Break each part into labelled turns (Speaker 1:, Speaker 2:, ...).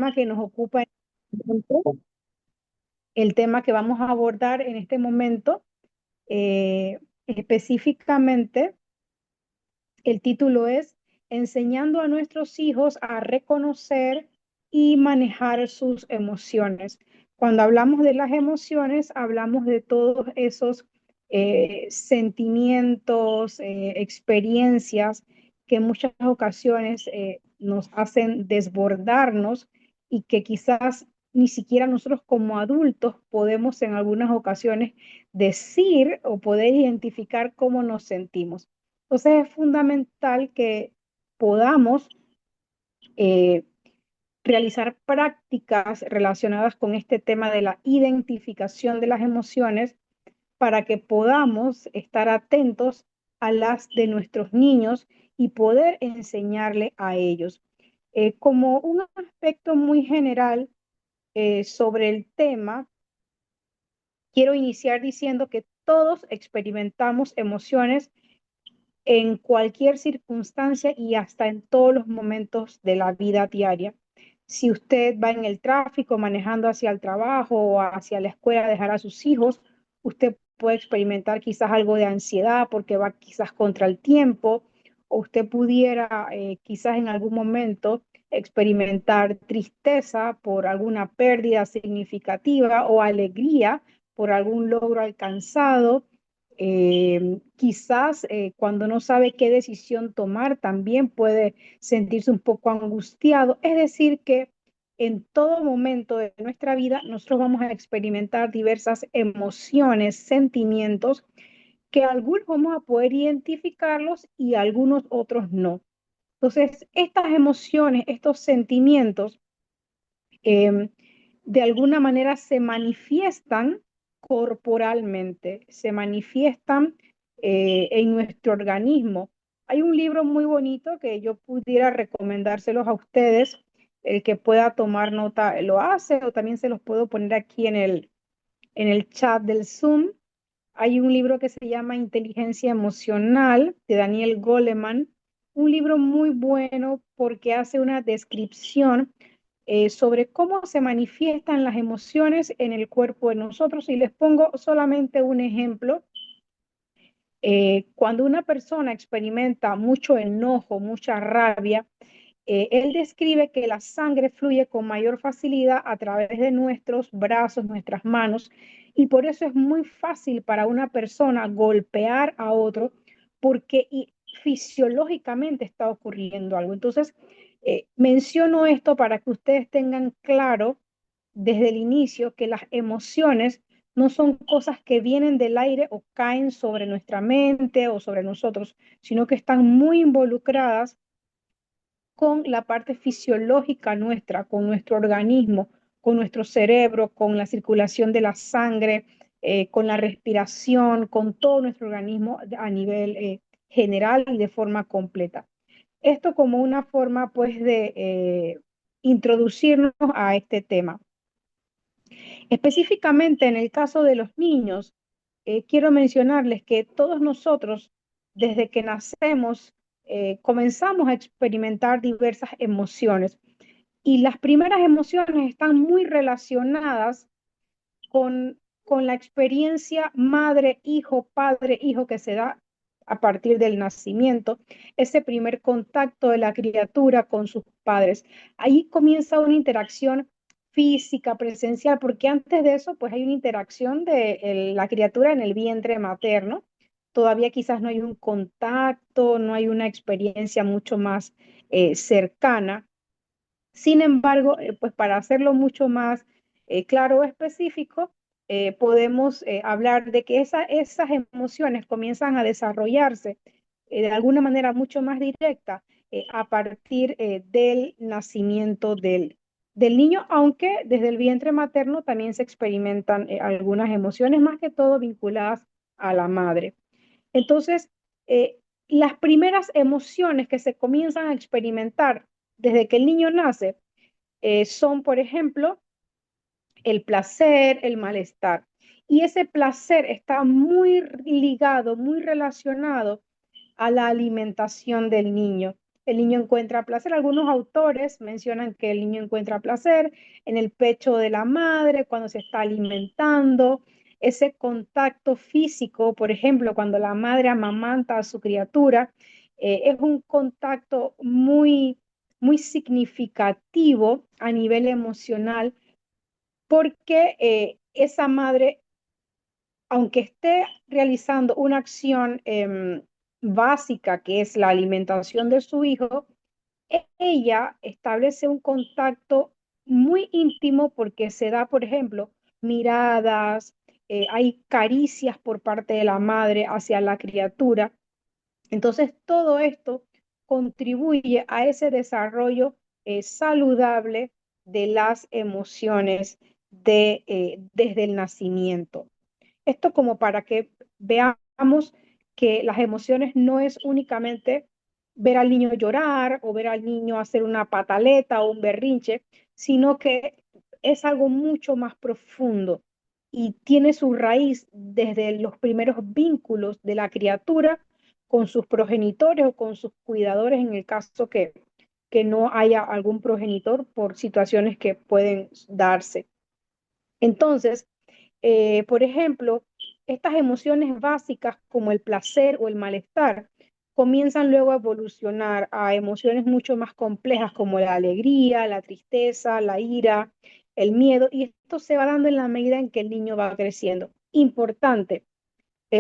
Speaker 1: tema que nos ocupa en este momento, el tema que vamos a abordar en este momento, específicamente, el título es Enseñando a nuestros hijos a reconocer y manejar sus emociones. Cuando hablamos de las emociones, hablamos de todos esos sentimientos, experiencias que en muchas ocasiones nos hacen desbordarnos y que quizás ni siquiera nosotros como adultos podemos en algunas ocasiones decir o poder identificar cómo nos sentimos. Entonces es fundamental que podamos eh, realizar prácticas relacionadas con este tema de la identificación de las emociones para que podamos estar atentos a las de nuestros niños y poder enseñarle a ellos. Como un aspecto muy general sobre el tema, quiero iniciar diciendo que todos experimentamos emociones en cualquier circunstancia y hasta en todos los momentos de la vida diaria. Si usted va en el tráfico manejando hacia el trabajo o hacia la escuela a dejar a sus hijos, usted puede experimentar quizás algo de ansiedad porque va quizás contra el tiempo, o usted pudiera quizás en algún momento experimentar tristeza por alguna pérdida significativa o alegría por algún logro alcanzado. Quizás cuando no sabe qué decisión tomar, también puede sentirse un poco angustiado. Es decir, que en todo momento de nuestra vida nosotros vamos a experimentar diversas emociones, sentimientos, que algunos vamos a poder identificarlos y algunos otros no. Entonces, estas emociones, estos sentimientos, eh, de alguna manera se manifiestan corporalmente, se manifiestan en nuestro organismo. Hay un libro muy bonito que yo pudiera recomendárselos a ustedes, el que pueda tomar nota lo hace, o también se los puedo poner aquí en el chat del Zoom. Hay un libro que se llama Inteligencia Emocional de Daniel Goleman, un libro muy bueno porque hace una descripción sobre cómo se manifiestan las emociones en el cuerpo de nosotros. Y les pongo solamente un ejemplo. Cuando una persona experimenta mucho enojo, mucha rabia, él describe que la sangre fluye con mayor facilidad a través de nuestros brazos, nuestras manos, y por eso es muy fácil para una persona golpear a otro porque fisiológicamente está ocurriendo algo. Entonces, menciono esto para que ustedes tengan claro desde el inicio que las emociones no son cosas que vienen del aire o caen sobre nuestra mente o sobre nosotros, sino que están muy involucradas con la parte fisiológica nuestra, con nuestro organismo, con nuestro cerebro, con la circulación de la sangre, con la respiración, con todo nuestro organismo a nivel general y de forma completa. Esto como una forma pues de introducirnos a este tema. Específicamente en el caso de los niños, quiero mencionarles que todos nosotros, desde que nacemos, comenzamos a experimentar diversas emociones. Y las primeras emociones están muy relacionadas con la experiencia madre-hijo, padre-hijo que se da a partir del nacimiento, ese primer contacto de la criatura con sus padres. Ahí comienza una interacción física, presencial, porque antes de eso, pues hay una interacción de la criatura en el vientre materno. Todavía quizás no hay un contacto, no hay una experiencia mucho más cercana. Sin embargo, pues para hacerlo mucho más claro o específico, podemos hablar de que esas emociones comienzan a desarrollarse de alguna manera mucho más directa a partir del nacimiento del niño, aunque desde el vientre materno también se experimentan algunas emociones, más que todo vinculadas a la madre. Entonces, las primeras emociones que se comienzan a experimentar desde que el niño nace son, por ejemplo, el placer, el malestar. Y ese placer está muy ligado, muy relacionado a la alimentación del niño. el niño encuentra placer. Algunos autores mencionan que el niño encuentra placer en el pecho de la madre cuando se está alimentando. Ese contacto físico, por ejemplo, cuando la madre amamanta a su criatura, es un contacto muy significativo a nivel emocional porque esa madre, aunque esté realizando una acción básica que es la alimentación de su hijo, ella establece un contacto muy íntimo porque se da, por ejemplo, miradas, hay caricias por parte de la madre hacia la criatura. Entonces, todo esto contribuye a ese desarrollo saludable de las emociones desde el nacimiento. Esto como para que veamos que las emociones no es únicamente ver al niño llorar o ver al niño hacer una pataleta o un berrinche, sino que es algo mucho más profundo y tiene su raíz desde los primeros vínculos de la criatura con sus progenitores o con sus cuidadores en el caso que no haya algún progenitor por situaciones que pueden darse. Entonces, por ejemplo, estas emociones básicas como el placer o el malestar comienzan luego a evolucionar a emociones mucho más complejas como la alegría, la tristeza, la ira, el miedo, y esto se va dando en la medida en que el niño va creciendo. Importante,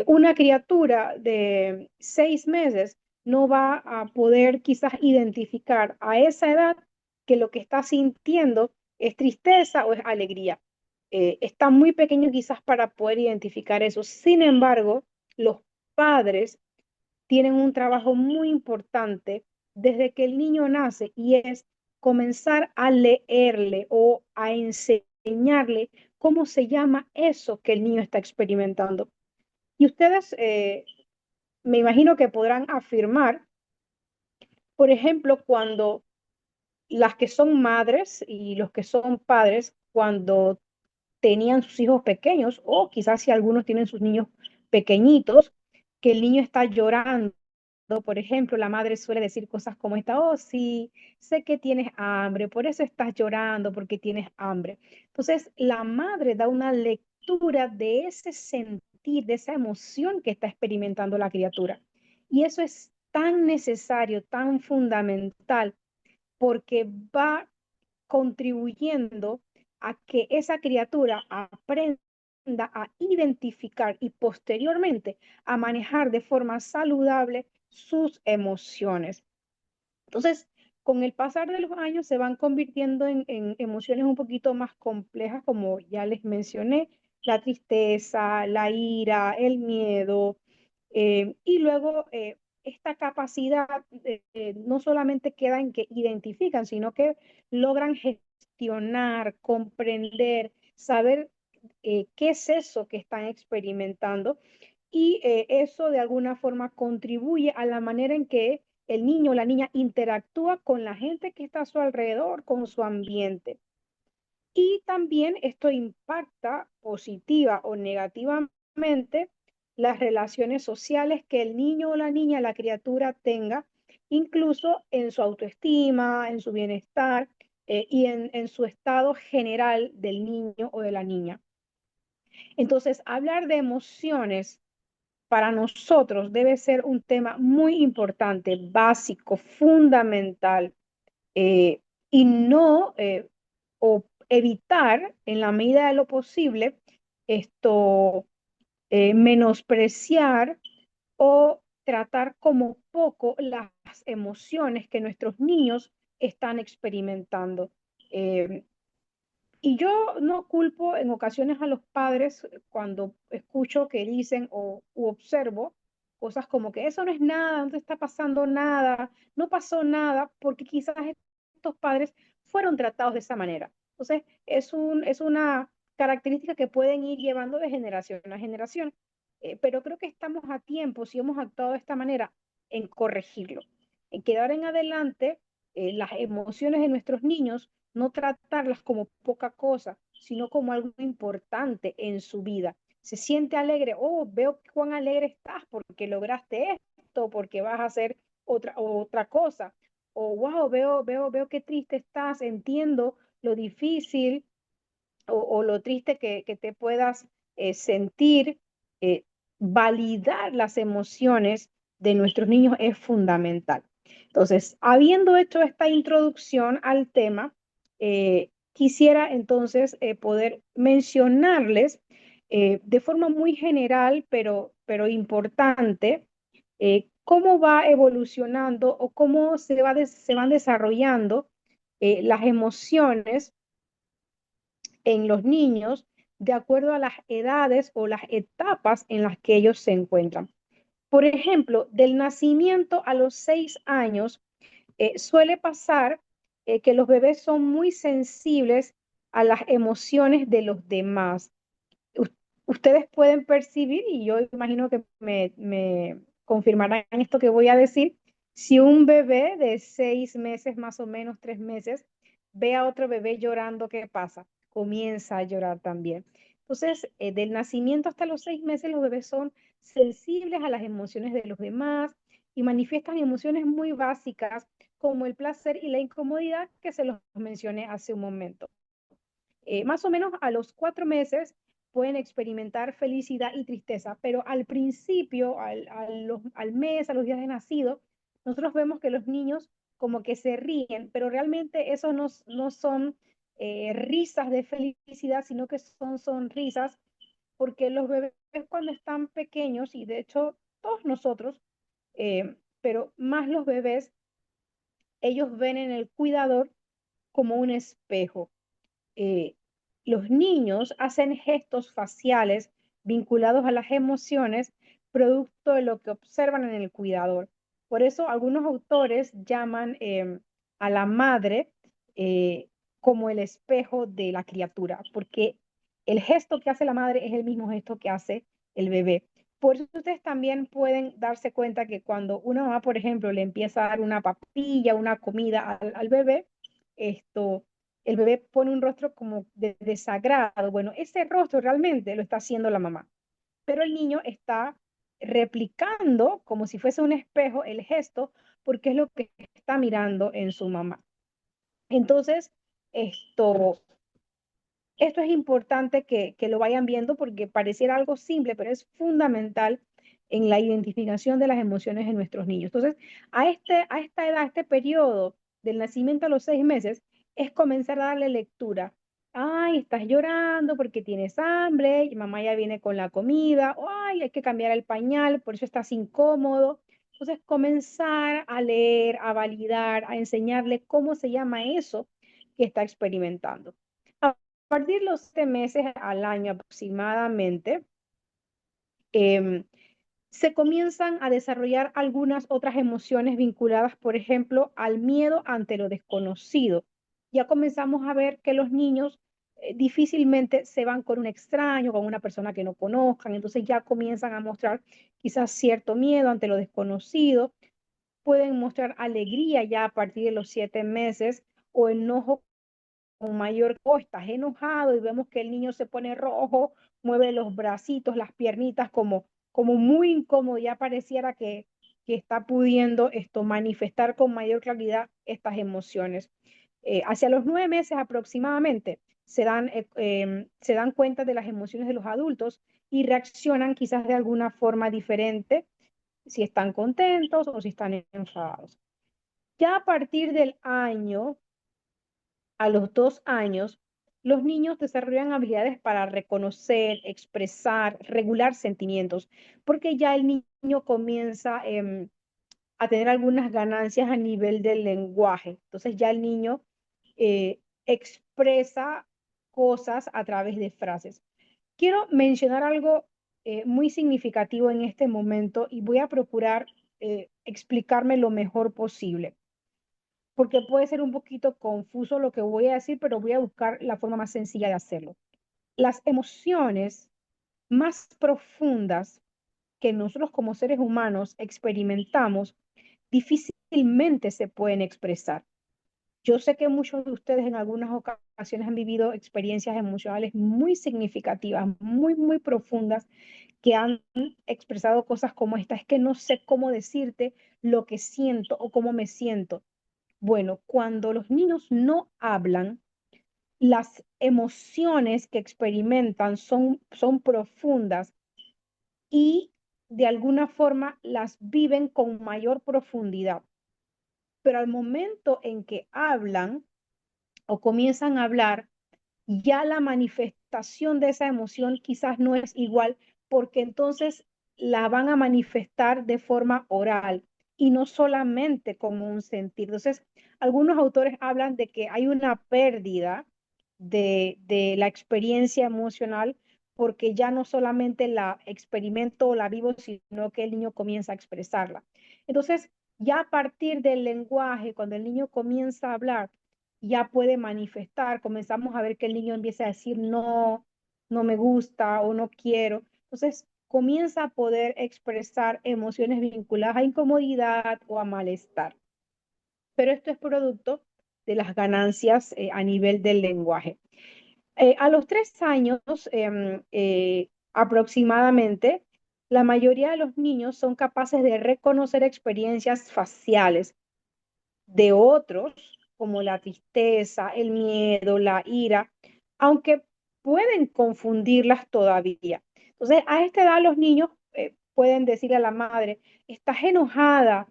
Speaker 1: una criatura de 6 meses no va a poder quizás identificar a esa edad que lo que está sintiendo es tristeza o es alegría. Está muy pequeño quizás para poder identificar eso. Sin embargo, los padres tienen un trabajo muy importante desde que el niño nace y es comenzar a leerle o a enseñarle cómo se llama eso que el niño está experimentando. Y ustedes me imagino que podrán afirmar, por ejemplo, cuando las que son madres y los que son padres, cuando tenían sus hijos pequeños, o quizás si algunos tienen sus niños pequeñitos, que el niño está llorando, por ejemplo, la madre suele decir cosas como esta: oh, sí, sé que tienes hambre, por eso estás llorando, porque tienes hambre. Entonces, la madre da una lectura de ese sentir, de esa emoción que está experimentando la criatura. Y eso es tan necesario, tan fundamental, porque va contribuyendo a que esa criatura aprenda a identificar y posteriormente a manejar de forma saludable sus emociones. Entonces, con el pasar de los años se van convirtiendo en emociones un poquito más complejas, como ya les mencioné, la tristeza, la ira, el miedo, y luego esta capacidad no solamente queda en que identifican, sino que logran gestionar, comprender, saber qué es eso que están experimentando, y eso de alguna forma contribuye a la manera en que el niño o la niña interactúa con la gente que está a su alrededor, con su ambiente. Y también esto impacta positiva o negativamente las relaciones sociales que el niño o la niña, la criatura tenga, incluso en su autoestima, en su bienestar y en su estado general del niño o de la niña. Entonces, hablar de emociones para nosotros debe ser un tema muy importante, básico, fundamental, eh, y no o evitar en la medida de lo posible esto, menospreciar o tratar como poco las emociones que nuestros niños están experimentando. Eh, y yo no culpo en ocasiones a los padres cuando escucho que dicen u observo cosas como que eso no es nada, no te está pasando nada, no pasó nada, porque quizás estos padres fueron tratados de esa manera. Entonces, es una característica que pueden ir llevando de generación a generación. Pero creo que estamos a tiempo, si hemos actuado de esta manera, en corregirlo, en quedar en adelante las emociones de nuestros niños, no tratarlas como poca cosa, sino como algo importante en su vida. Se siente alegre, oh, veo cuán alegre estás porque lograste esto, porque vas a hacer otra cosa. o wow, veo qué triste estás, entiendo lo difícil o lo triste que te puedas sentir, eh, validar las emociones de nuestros niños es fundamental. Entonces, habiendo hecho esta introducción al tema, quisiera entonces poder mencionarles de forma muy general, pero importante, cómo va evolucionando o cómo se van desarrollando las emociones en los niños de acuerdo a las edades o las etapas en las que ellos se encuentran. Por ejemplo, del nacimiento a los 6 años, suele pasar que los bebés son muy sensibles a las emociones de los demás. Ustedes pueden percibir, y yo imagino que me confirmarán esto que voy a decir, si un bebé de 6 meses, más o menos 3 meses, ve a otro bebé llorando, ¿qué pasa? Comienza a llorar también. Entonces, del nacimiento hasta los 6 meses, los bebés son sensibles a las emociones de los demás y manifiestan emociones muy básicas como el placer y la incomodidad que se los mencioné hace un momento. Más o menos a los 4 meses pueden experimentar felicidad y tristeza, pero al principio, al mes, a los días de nacido, nosotros vemos que los niños como que se ríen, pero realmente eso no son risas de felicidad, sino que son sonrisas, porque los bebés cuando están pequeños, y de hecho todos nosotros, pero más los bebés, ellos ven en el cuidador como un espejo. eh, los niños hacen gestos faciales vinculados a las emociones producto de lo que observan en el cuidador. Por eso algunos autores llaman a la madre eh, como el espejo de la criatura, porque el gesto que hace la madre es el mismo gesto que hace el bebé. Por eso ustedes también pueden darse cuenta que cuando una mamá, por ejemplo, le empieza a dar una papilla, una comida al bebé, esto, el bebé pone un rostro como de desagrado. Bueno, ese rostro realmente lo está haciendo la mamá, pero el niño está replicando como si fuese un espejo el gesto porque es lo que está mirando en su mamá. Entonces, esto, esto es importante que lo vayan viendo porque pareciera algo simple, pero es fundamental en la identificación de las emociones de nuestros niños. Entonces, a esta edad, a este periodo del nacimiento a los 6 meses, es comenzar a darle lectura. Ay, estás llorando porque tienes hambre, y mamá ya viene con la comida, o ay, hay que cambiar el pañal, por eso estás incómodo. Entonces, comenzar a leer, a validar, a enseñarle cómo se llama eso que está experimentando. A partir de los 7 meses al año aproximadamente, eh, se comienzan a desarrollar algunas otras emociones vinculadas, por ejemplo, al miedo ante lo desconocido. Ya comenzamos a ver que los niños difícilmente se van con un extraño, con una persona que no conozcan, entonces ya comienzan a mostrar quizás cierto miedo ante lo desconocido, pueden mostrar alegría ya a partir de los 7 meses o enojo con mayor, oh, estás enojado y vemos que el niño se pone rojo, mueve los bracitos, las piernitas como muy incómodo, ya pareciera que está pudiendo esto manifestar con mayor claridad estas emociones. Hacia los 9 meses aproximadamente se dan cuenta de las emociones de los adultos y reaccionan quizás de alguna forma diferente, si están contentos o si están enfadados. Ya a partir del año a los 2 años, los niños desarrollan habilidades para reconocer, expresar, regular sentimientos, porque ya el niño comienza a tener algunas ganancias a nivel del lenguaje. Entonces ya el niño expresa cosas a través de frases. Quiero mencionar algo muy significativo en este momento y voy a procurar explicarme lo mejor posible porque puede ser un poquito confuso lo que voy a decir, pero voy a buscar la forma más sencilla de hacerlo. Las emociones más profundas que nosotros como seres humanos experimentamos difícilmente se pueden expresar. Yo sé que muchos de ustedes en algunas ocasiones han vivido experiencias emocionales muy significativas, muy profundas, que han expresado cosas como esta, es que no sé cómo decirte lo que siento o cómo me siento. Bueno, cuando los niños no hablan, las emociones que experimentan son profundas y de alguna forma las viven con mayor profundidad. Pero al momento en que hablan o comienzan a hablar, ya la manifestación de esa emoción quizás no es igual, porque entonces la van a manifestar de forma oral y no solamente como un sentir. Entonces, algunos autores hablan de que hay una pérdida de la experiencia emocional porque ya no solamente la experimento o la vivo, sino que el niño comienza a expresarla. Entonces, ya a partir del lenguaje, cuando el niño comienza a hablar, ya puede manifestar, comenzamos a ver que el niño empieza a decir no, no me gusta o no quiero. Entonces, comienza a poder expresar emociones vinculadas a incomodidad o a malestar. Pero esto es producto de las ganancias a nivel del lenguaje. A los 3 años aproximadamente, la mayoría de los niños son capaces de reconocer experiencias faciales de otros, como la tristeza, el miedo, la ira, aunque pueden confundirlas todavía. Entonces, a esta edad los niños pueden decirle a la madre, estás enojada,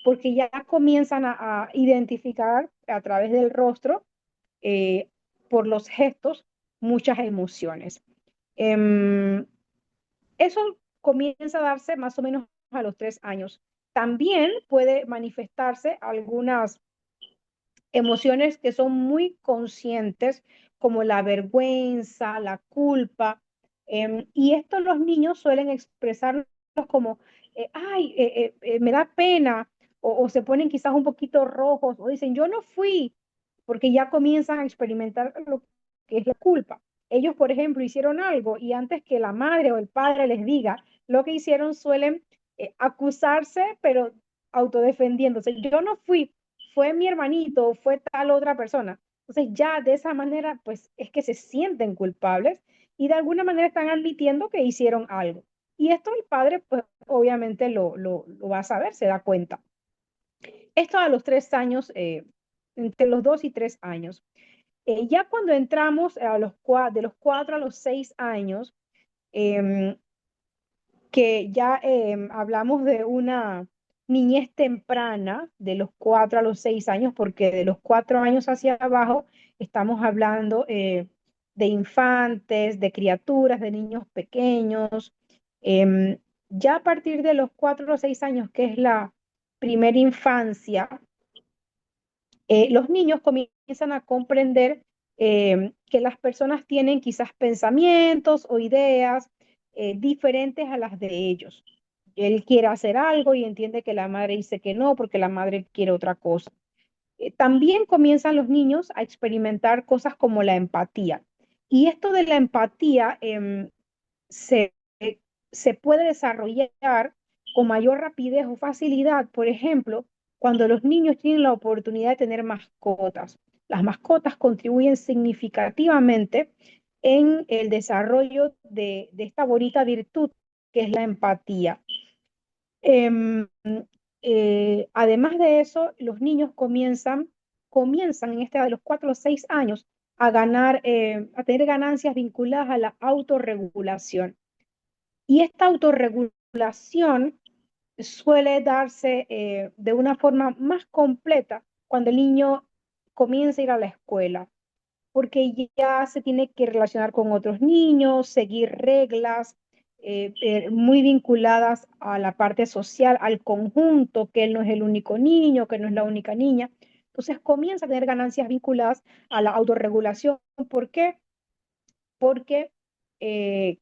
Speaker 1: porque ya comienzan a identificar a través del rostro, eh, por los gestos, muchas emociones. Eh, Eso comienza a darse más o menos a los 3 años. También puede manifestarse algunas emociones que son muy conscientes, como la vergüenza, la culpa. Y esto los niños suelen expresarlos como, ay, me da pena, o se ponen quizás un poquito rojos, o dicen, yo no fui, porque ya comienzan a experimentar lo que es la culpa. Ellos, por ejemplo, hicieron algo y antes que la madre o el padre les diga lo que hicieron, suelen acusarse, pero autodefendiéndose. Yo no fui, fue mi hermanito, fue tal otra persona. Entonces ya de esa manera, pues es que se sienten culpables y de alguna manera están admitiendo que hicieron algo. Y esto el padre, pues obviamente lo va a saber, se da cuenta. Esto a los 3 años, entre los 2 y 3 años. Ya cuando entramos de los 4 a los 6 años, eh, que ya hablamos de una niñez temprana, de los 4 a los 6 años, porque de los 4 años hacia abajo estamos hablando de infantes, de criaturas, de niños pequeños. Ya a partir de los 4 a los 6 años, que es la primera infancia, los niños comienzan a comprender que las personas tienen quizás pensamientos o ideas diferentes a las de ellos. Él quiere hacer algo y entiende que la madre dice que no porque la madre quiere otra cosa. También comienzan los niños a experimentar cosas como la empatía. Y esto de la empatía se, se puede desarrollar con mayor rapidez o facilidad, por ejemplo, cuando los niños tienen la oportunidad de tener mascotas. Las mascotas contribuyen significativamente en el desarrollo de esta bonita virtud que es la empatía. Eh, Además de eso, los niños comienzan en esta edad de los 4 o 6 años a ganar, a tener ganancias vinculadas a la autorregulación. Y esta autorregulación suele darse de una forma más completa cuando el niño comienza a ir a la escuela, porque ya se tiene que relacionar con otros niños, seguir reglas muy vinculadas a la parte social, al conjunto, que él no es el único niño, que no es la única niña. Entonces comienza a tener ganancias vinculadas a la autorregulación. ¿Por qué? Porque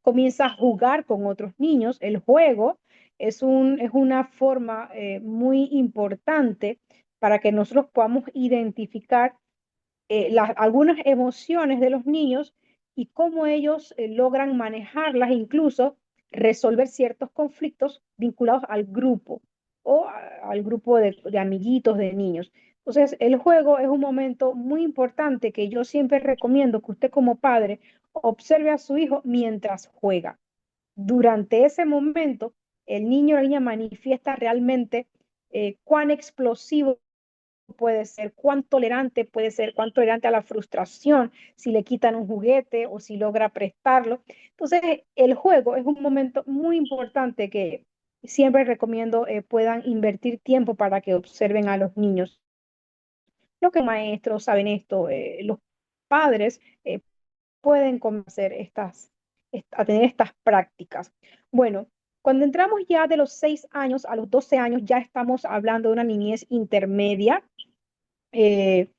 Speaker 1: comienza a jugar con otros niños. El juego es una forma muy importante para que nosotros podamos identificar algunas emociones de los niños y cómo ellos logran manejarlas, incluso resolver ciertos conflictos vinculados al grupo o al grupo de amiguitos de niños. Entonces, el juego es un momento muy importante que yo siempre recomiendo que usted como padre observe a su hijo mientras juega. Durante ese momento, el niño o la niña manifiesta realmente cuán explosivo puede ser, cuán tolerante puede ser, cuán tolerante a la frustración si le quitan un juguete o si logra prestarlo. Entonces, el juego es un momento muy importante que siempre recomiendo puedan invertir tiempo para que observen a los niños. Los que maestros saben esto, los padres pueden conocer a tener estas prácticas. Bueno, cuando entramos ya de los 6 años a los 12 años, ya estamos hablando de una niñez intermedia. eh,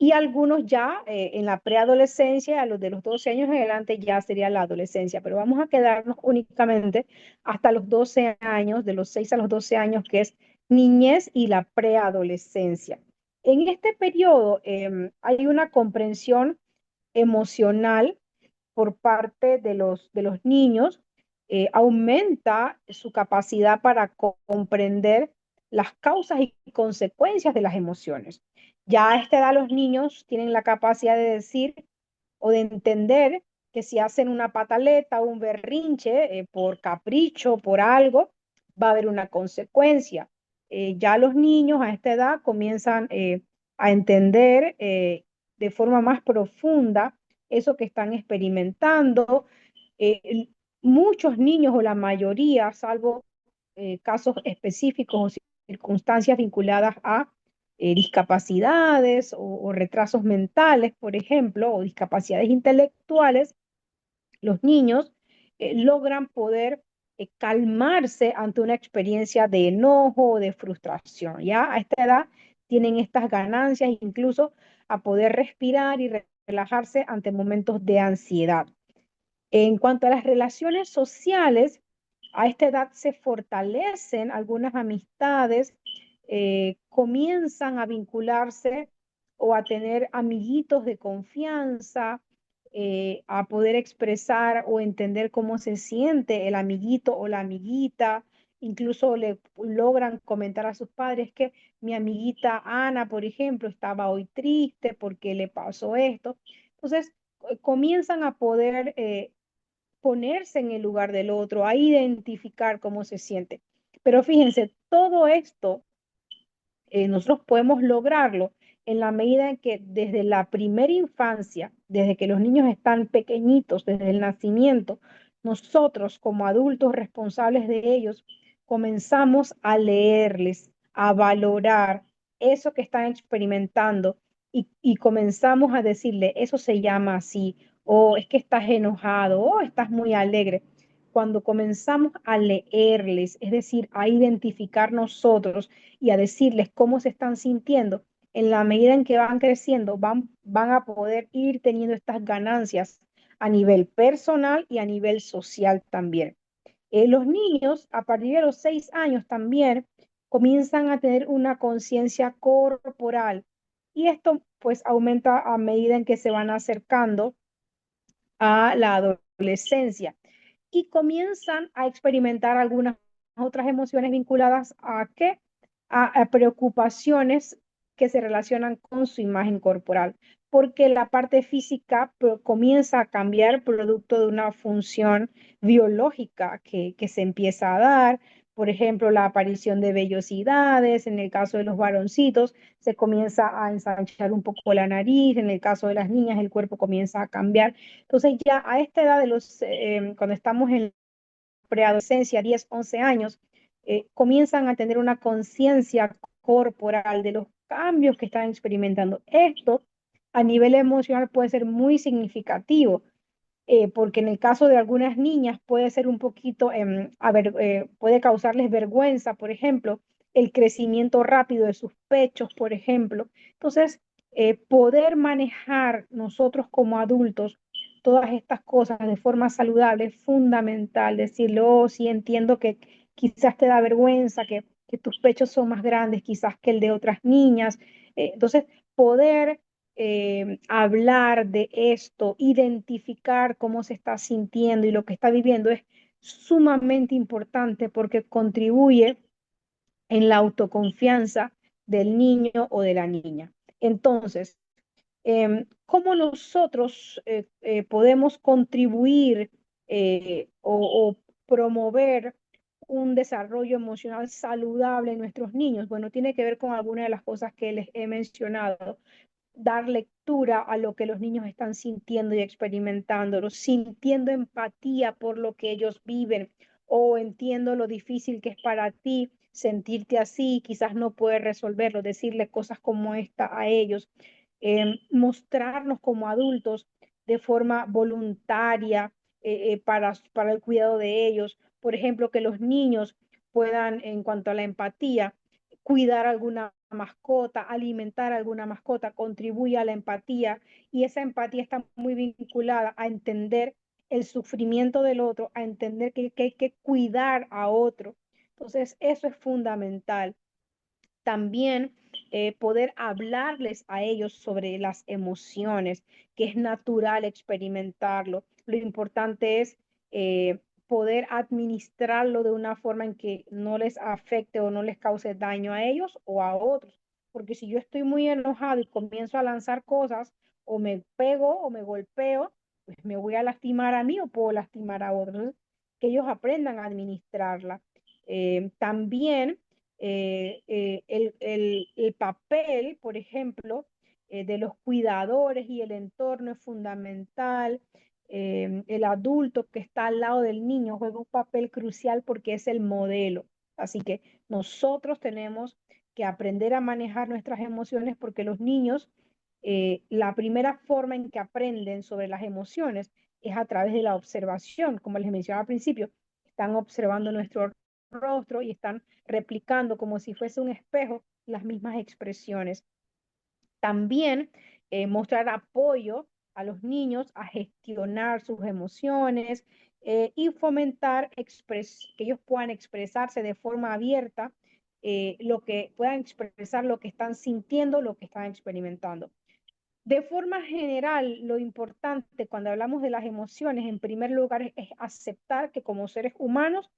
Speaker 1: y algunos ya en la preadolescencia, a los de los 12 años en adelante ya sería la adolescencia, pero vamos a quedarnos únicamente hasta los 12 años, de los 6 a los 12 años, que es niñez y la preadolescencia. En este periodo hay una comprensión emocional por parte de los niños, aumenta su capacidad para comprender las causas y consecuencias de las emociones. Ya a esta edad los niños tienen la capacidad de decir o de entender que si hacen una pataleta o un berrinche por capricho, por algo, va a haber una consecuencia. Ya los niños a esta edad comienzan a entender de forma más profunda eso que están experimentando. Muchos niños o la mayoría, salvo casos específicos o circunstancias vinculadas a discapacidades o retrasos mentales, por ejemplo, o discapacidades intelectuales, los niños logran poder calmarse ante una experiencia de enojo o de frustración. Ya a esta edad tienen estas ganancias incluso a poder respirar y relajarse ante momentos de ansiedad. En cuanto a las relaciones sociales, a esta edad se fortalecen algunas amistades, comienzan a vincularse o a tener amiguitos de confianza, a poder expresar o entender cómo se siente el amiguito o la amiguita. Incluso le logran comentar a sus padres que mi amiguita Ana, por ejemplo, estaba hoy triste porque le pasó esto. Entonces, comienzan a poder ponerse en el lugar del otro, a identificar cómo se siente. Pero fíjense, todo esto nosotros podemos lograrlo en la medida en que desde la primera infancia, desde que los niños están pequeñitos, desde el nacimiento, nosotros como adultos responsables de ellos, comenzamos a leerles, a valorar eso que están experimentando y comenzamos a decirle, eso se llama así, o es que estás enojado, o estás muy alegre. Cuando comenzamos a leerles, es decir, a identificar nosotros y a decirles cómo se están sintiendo, en la medida en que van creciendo, van a poder ir teniendo estas ganancias a nivel personal y a nivel social también. Los niños, a partir de los 6 años también, comienzan a tener una conciencia corporal y esto pues aumenta a medida en que se van acercando a la adolescencia y comienzan a experimentar algunas otras emociones vinculadas a qué, a preocupaciones que se relacionan con su imagen corporal, porque la parte física comienza a cambiar producto de una función biológica que se empieza a dar. Por ejemplo, la aparición de vellosidades, en el caso de los varoncitos, se comienza a ensanchar un poco la nariz, en el caso de las niñas, el cuerpo comienza a cambiar. Entonces ya a esta edad de cuando estamos en preadolescencia, 10, 11 años, comienzan a tener una conciencia corporal de los cambios que están experimentando. Esto a nivel emocional puede ser muy significativo, porque en el caso de algunas niñas puede ser un poquito, puede causarles vergüenza, por ejemplo, el crecimiento rápido de sus pechos, por ejemplo. Entonces, poder manejar nosotros como adultos todas estas cosas de forma saludable es fundamental. Decirle, oh, sí entiendo que quizás te da vergüenza, que tus pechos son más grandes quizás que el de otras niñas. Entonces, poder hablar de esto, identificar cómo se está sintiendo y lo que está viviendo es sumamente importante porque contribuye en la autoconfianza del niño o de la niña. Entonces, ¿cómo nosotros podemos contribuir o promover un desarrollo emocional saludable en nuestros niños? Bueno, tiene que ver con algunas de las cosas que les he mencionado. Dar lectura a lo que los niños están sintiendo y experimentando, sintiendo empatía por lo que ellos viven, o entiendo lo difícil que es para ti sentirte así, quizás no puedes resolverlo, decirle cosas como esta a ellos, mostrarnos como adultos de forma voluntaria para el cuidado de ellos. Por ejemplo, que los niños puedan, en cuanto a la empatía, cuidar alguna mascota, alimentar alguna mascota, contribuye a la empatía, y esa empatía está muy vinculada a entender el sufrimiento del otro, a entender que hay que cuidar a otro. Entonces, eso es fundamental. También poder hablarles a ellos sobre las emociones, que es natural experimentarlo. Lo importante es poder administrarlo de una forma en que no les afecte o no les cause daño a ellos o a otros. Porque si yo estoy muy enojado y comienzo a lanzar cosas, o me pego o me golpeo, pues me voy a lastimar a mí o puedo lastimar a otros. Entonces, que ellos aprendan a administrarla. También el papel, por ejemplo, de los cuidadores y el entorno es fundamental. El adulto que está al lado del niño juega un papel crucial porque es el modelo. Así que nosotros tenemos que aprender a manejar nuestras emociones, porque los niños, la primera forma en que aprenden sobre las emociones es a través de la observación. Como les mencionaba al principio, están observando nuestro rostro y están replicando como si fuese un espejo las mismas expresiones. También mostrar apoyo a los niños a gestionar sus emociones y fomentar que ellos puedan expresarse de forma abierta, lo que puedan expresar lo que están sintiendo, lo que están experimentando. De forma general, lo importante cuando hablamos de las emociones, en primer lugar, es aceptar que como seres humanos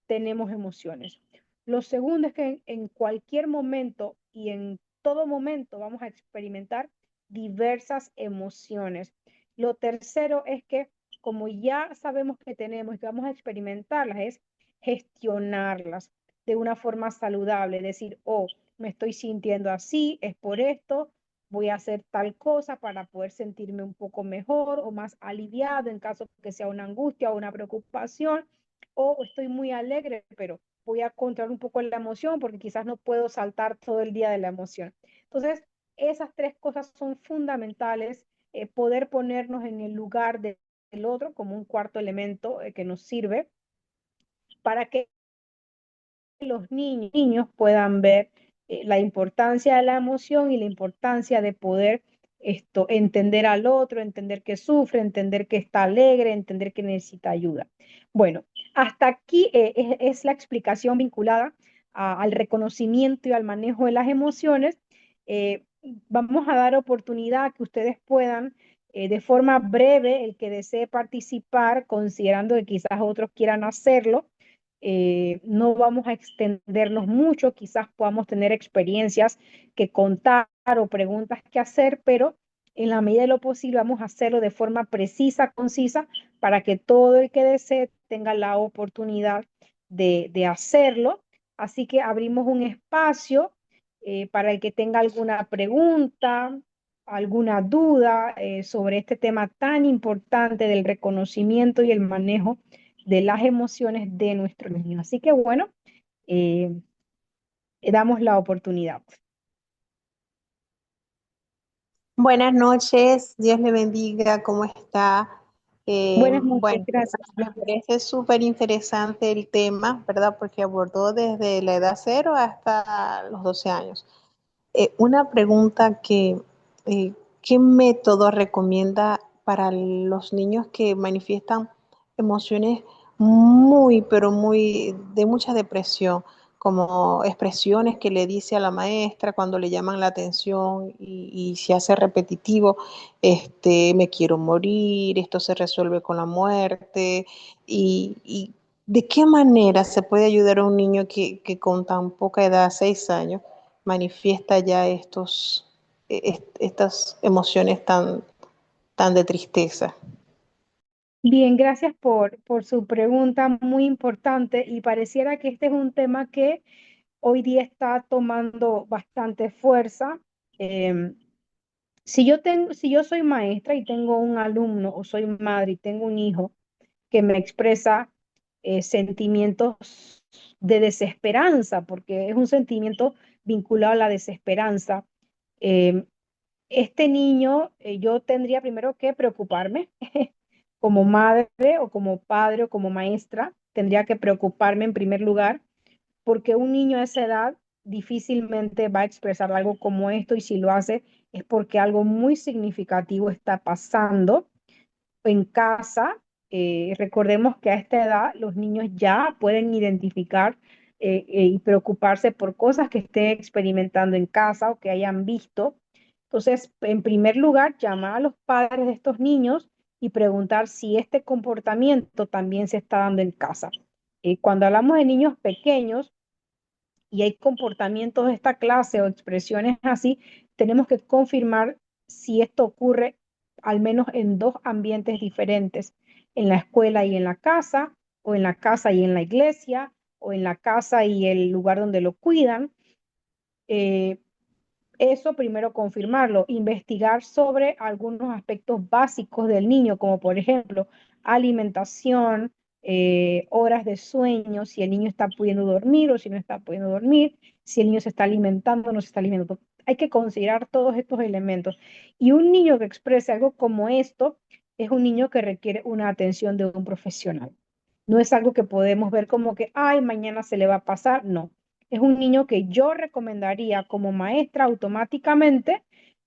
Speaker 1: tenemos emociones. Lo segundo es que en cualquier momento y en todo momento vamos a experimentar diversas emociones. Lo tercero es que, como ya sabemos que tenemos y que vamos a experimentarlas, es gestionarlas de una forma saludable. Decir, oh, me estoy sintiendo así, es por esto, voy a hacer tal cosa para poder sentirme un poco mejor o más aliviado en caso que sea una angustia o una preocupación, o estoy muy alegre, pero voy a controlar un poco la emoción porque quizás no puedo saltar todo el día de la emoción. Entonces, esas tres cosas son fundamentales, poder ponernos en el lugar del otro como un cuarto elemento que nos sirve para que los niños puedan ver la importancia de la emoción y la importancia de poder entender al otro, entender que sufre, entender que está alegre, entender que necesita ayuda. Bueno, hasta aquí es la explicación vinculada al reconocimiento y al manejo de las emociones. Eh, Vamos a dar oportunidad a que ustedes puedan, de forma breve, el que desee participar, considerando que quizás otros quieran hacerlo, no vamos a extendernos mucho, quizás podamos tener experiencias que contar o preguntas que hacer, pero en la medida de lo posible vamos a hacerlo de forma precisa, concisa, para que todo el que desee tenga la oportunidad de hacerlo. Así que abrimos un espacio para el que tenga alguna pregunta, alguna duda sobre este tema tan importante del reconocimiento y el manejo de las emociones de nuestros niños. Así que bueno, eh, damos la oportunidad.
Speaker 2: Buenas noches, Dios le bendiga, ¿cómo está?
Speaker 1: Buenas noches,
Speaker 2: Bueno,
Speaker 1: gracias.
Speaker 2: me parece súper interesante el tema, ¿verdad? Porque abordó desde la edad cero hasta los 12 años. Una pregunta ¿qué método recomienda para los niños que manifiestan emociones muy, pero muy, de mucha depresión, como expresiones que le dice a la maestra cuando le llaman la atención y se hace repetitivo, me quiero morir, esto se resuelve con la muerte, y de qué manera se puede ayudar a un niño que con tan poca edad, 6 años, manifiesta ya estas emociones tan de tristeza?
Speaker 1: Bien, gracias por su pregunta muy importante y pareciera que este es un tema que hoy día está tomando bastante fuerza. Em, si yo soy maestra y tengo un alumno o soy madre y tengo un hijo que me expresa sentimientos de desesperanza, porque es un sentimiento vinculado a la desesperanza, em, este niño, yo tendría primero que preocuparme como madre o como padre o como maestra, tendría que preocuparme en primer lugar, porque un niño a esa edad difícilmente va a expresar algo como esto y si lo hace es porque algo muy significativo está pasando en casa. Recordemos que a esta edad los niños ya pueden identificar y preocuparse por cosas que estén experimentando en casa o que hayan visto. Entonces, en primer lugar, llamar a los padres de estos niños y preguntar si este comportamiento también se está dando en casa. Cuando hablamos de niños pequeños, y hay comportamientos de esta clase o expresiones así, tenemos que confirmar si esto ocurre al menos en dos ambientes diferentes, en la escuela y en la casa, o en la casa y en la iglesia, o en la casa y el lugar donde lo cuidan. Eh, Eso primero confirmarlo, investigar sobre algunos aspectos básicos del niño, como por ejemplo alimentación, horas de sueño, si el niño está pudiendo dormir o si no está pudiendo dormir, si el niño se está alimentando o no se está alimentando. Hay que considerar todos estos elementos. Y un niño que exprese algo como esto es un niño que requiere una atención de un profesional. No es algo que podemos ver como que, ay, mañana se le va a pasar. No, es un niño que yo recomendaría como maestra automáticamente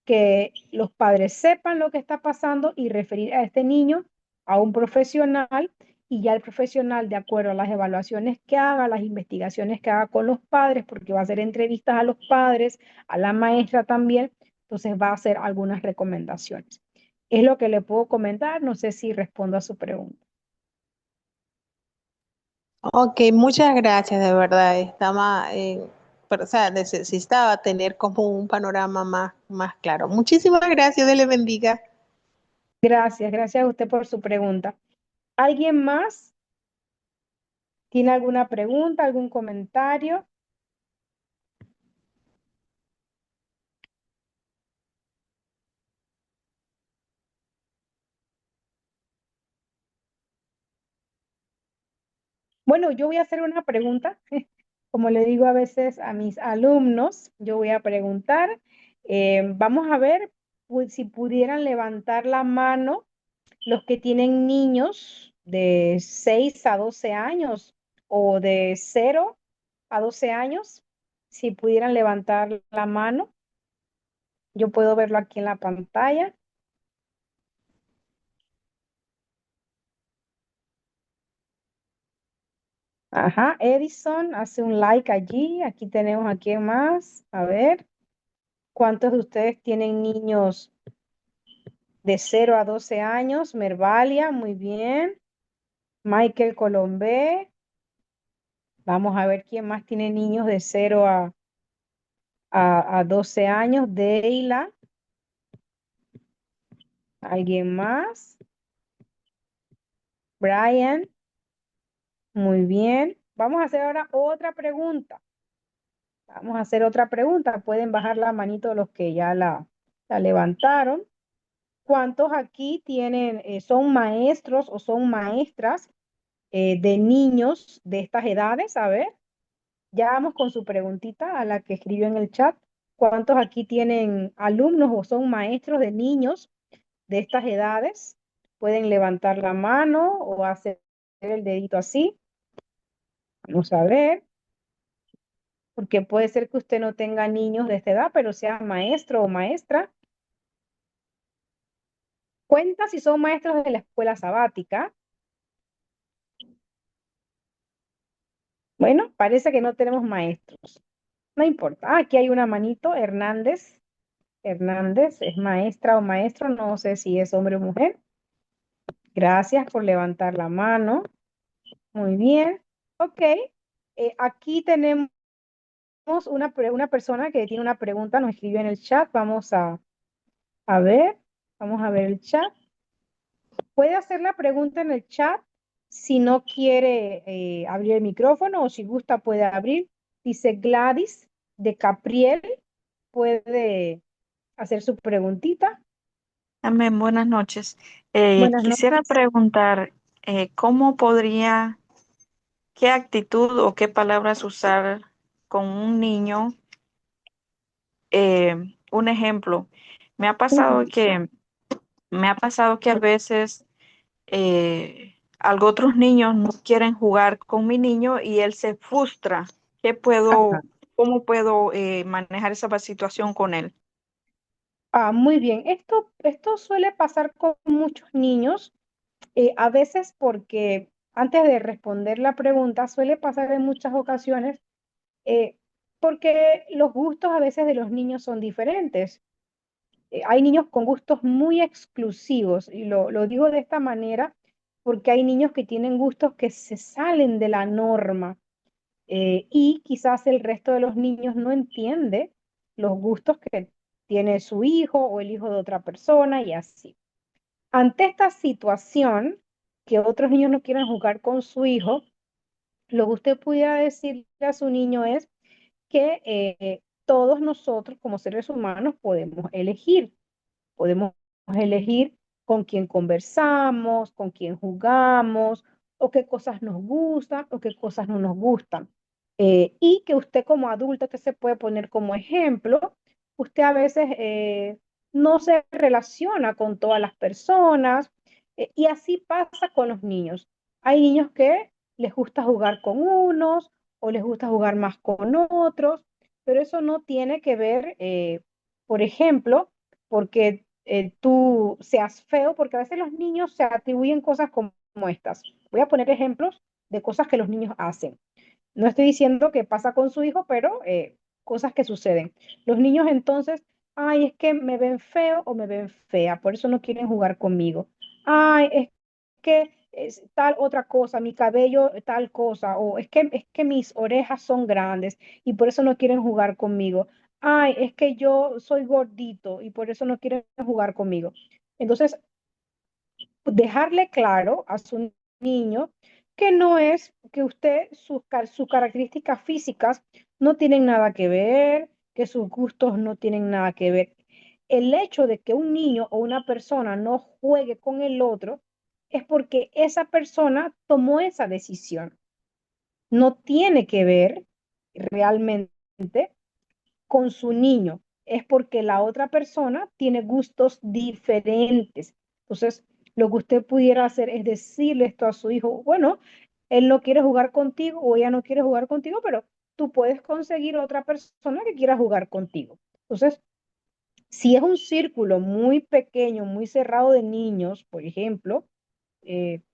Speaker 1: que los padres sepan lo que está pasando y referir a este niño a un profesional y ya el profesional, de acuerdo a las evaluaciones que haga, las investigaciones que haga con los padres, porque va a hacer entrevistas a los padres, a la maestra también, entonces va a hacer algunas recomendaciones. Es lo que le puedo comentar, no sé si respondo a su pregunta.
Speaker 2: Ok, muchas gracias, de verdad. O sea, necesitaba tener como un panorama más claro. Muchísimas gracias, Dios le bendiga.
Speaker 1: Gracias, gracias a usted por su pregunta. ¿Alguien más tiene alguna pregunta, algún comentario? Bueno, yo voy a hacer una pregunta. Como le digo a veces a mis alumnos, yo voy a preguntar. Vamos a ver si pudieran levantar la mano los que tienen niños de 6 a 12 años o de 0 a 12 años. Si pudieran levantar la mano, yo puedo verlo aquí en la pantalla. Ajá, Edison hace un like allí. Aquí tenemos a quién más. A ver, ¿cuántos de ustedes tienen niños de 0 a 12 años? Mervalia, muy bien. Michael Colombé. Vamos a ver quién más tiene niños de 0 a 12 años. Deila. ¿Alguien más? Brian. Muy bien. Vamos a hacer ahora otra pregunta. Vamos a hacer otra pregunta. Pueden bajar la manito los que ya la levantaron. ¿Cuántos aquí tienen, son maestros o son maestras de niños de estas edades? A ver, ya vamos con su preguntita a la que escribió en el chat. ¿Cuántos aquí tienen alumnos o son maestros de niños de estas edades? Pueden levantar la mano o hacer el dedito así. Vamos a ver, porque puede ser que usted no tenga niños de esta edad, pero sea maestro o maestra. Cuenta si son maestros de la escuela sabática. Bueno, parece que no tenemos maestros. No importa. Ah, aquí hay una manito, Hernández. Hernández es maestra o maestro, no sé si es hombre o mujer. Gracias por levantar la mano. Muy bien. Ok. Aquí tenemos una persona que tiene una pregunta, nos escribió en el chat. A ver. Vamos a ver el chat. Puede hacer la pregunta en el chat si no quiere abrir el micrófono o si gusta puede abrir. Dice Gladys de Capriel, puede hacer su preguntita.
Speaker 3: Amén, buenas noches.
Speaker 1: Buenas
Speaker 3: Quisiera
Speaker 1: noches.
Speaker 3: preguntar, ¿cómo podría, qué actitud o qué palabras usar con un niño? Un ejemplo, me ha pasado
Speaker 1: Ujú.
Speaker 3: que, me ha pasado que a veces algo otros niños no quieren jugar con mi niño y él se frustra.
Speaker 1: Ajá.
Speaker 3: ¿Cómo puedo manejar esa situación con él?
Speaker 1: Muy bien. Esto suele pasar con muchos niños, a veces porque antes de responder la pregunta, suele pasar en muchas ocasiones eh, porque los gustos a veces de los niños son diferentes. Hay niños con gustos muy exclusivos y lo digo de esta manera porque hay niños que tienen gustos que se salen de la norma y quizás el resto de los niños no entiende los gustos que tiene su hijo o el hijo de otra persona y así. Ante esta situación, que otros niños no quieren jugar con su hijo, lo que usted pudiera decirle a su niño es que todos nosotros como seres humanos podemos elegir con quién conversamos, con quién jugamos, o qué cosas nos gustan o qué cosas no nos gustan. Y que usted como adulto, que se puede poner como ejemplo, usted a veces no se relaciona con todas las personas y así pasa con los niños. Hay niños que les gusta jugar con unos o les gusta jugar más con otros, pero eso no tiene que ver, por ejemplo, porque tú seas feo, porque a veces los niños se atribuyen cosas como estas. Voy a poner ejemplos de cosas que los niños hacen. No estoy diciendo que pasa con su hijo, pero cosas que suceden. Los niños entonces, ay, es que me ven feo o me ven fea, por eso no quieren jugar conmigo. Ay, es que es tal otra cosa, mi cabello tal cosa, o es que mis orejas son grandes y por eso no quieren jugar conmigo. Ay, es que yo soy gordito y por eso no quieren jugar conmigo. Entonces, dejarle claro a su niño que no es que usted, sus características físicas no tienen nada que ver, que sus gustos no tienen nada que ver. El hecho de que un niño o una persona no juegue con el otro es porque esa persona tomó esa decisión. No tiene que ver realmente con su niño, es porque la otra persona tiene gustos diferentes. Entonces, lo que usted pudiera hacer es decirle esto a su hijo, bueno, él no quiere jugar contigo o ella no quiere jugar contigo, pero tú puedes conseguir otra persona que quiera jugar contigo. Entonces, si es un círculo muy pequeño, muy cerrado de niños, por ejemplo,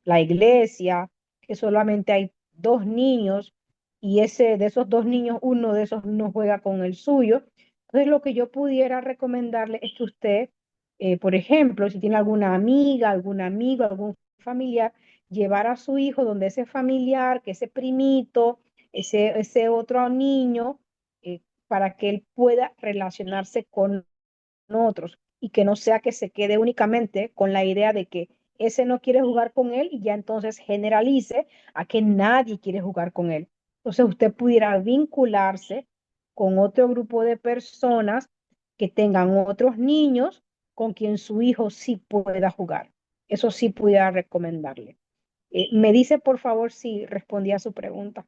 Speaker 1: la iglesia, que solamente hay dos niños y de esos dos niños, uno de esos no juega con el suyo. Entonces, lo que yo pudiera recomendarle es que usted, por ejemplo, si tiene alguna amiga, algún amigo, algún familiar, llevar a su hijo donde ese familiar, que ese primito, ese otro niño, para que él pueda relacionarse con otros y que no sea que se quede únicamente con la idea de que ese no quiere jugar con él y ya entonces generalice a que nadie quiere jugar con él. Entonces usted pudiera vincularse con otro grupo de personas que tengan otros niños con quien su hijo sí pueda jugar. Eso sí pudiera recomendarle. Me dice por favor si respondí a su pregunta.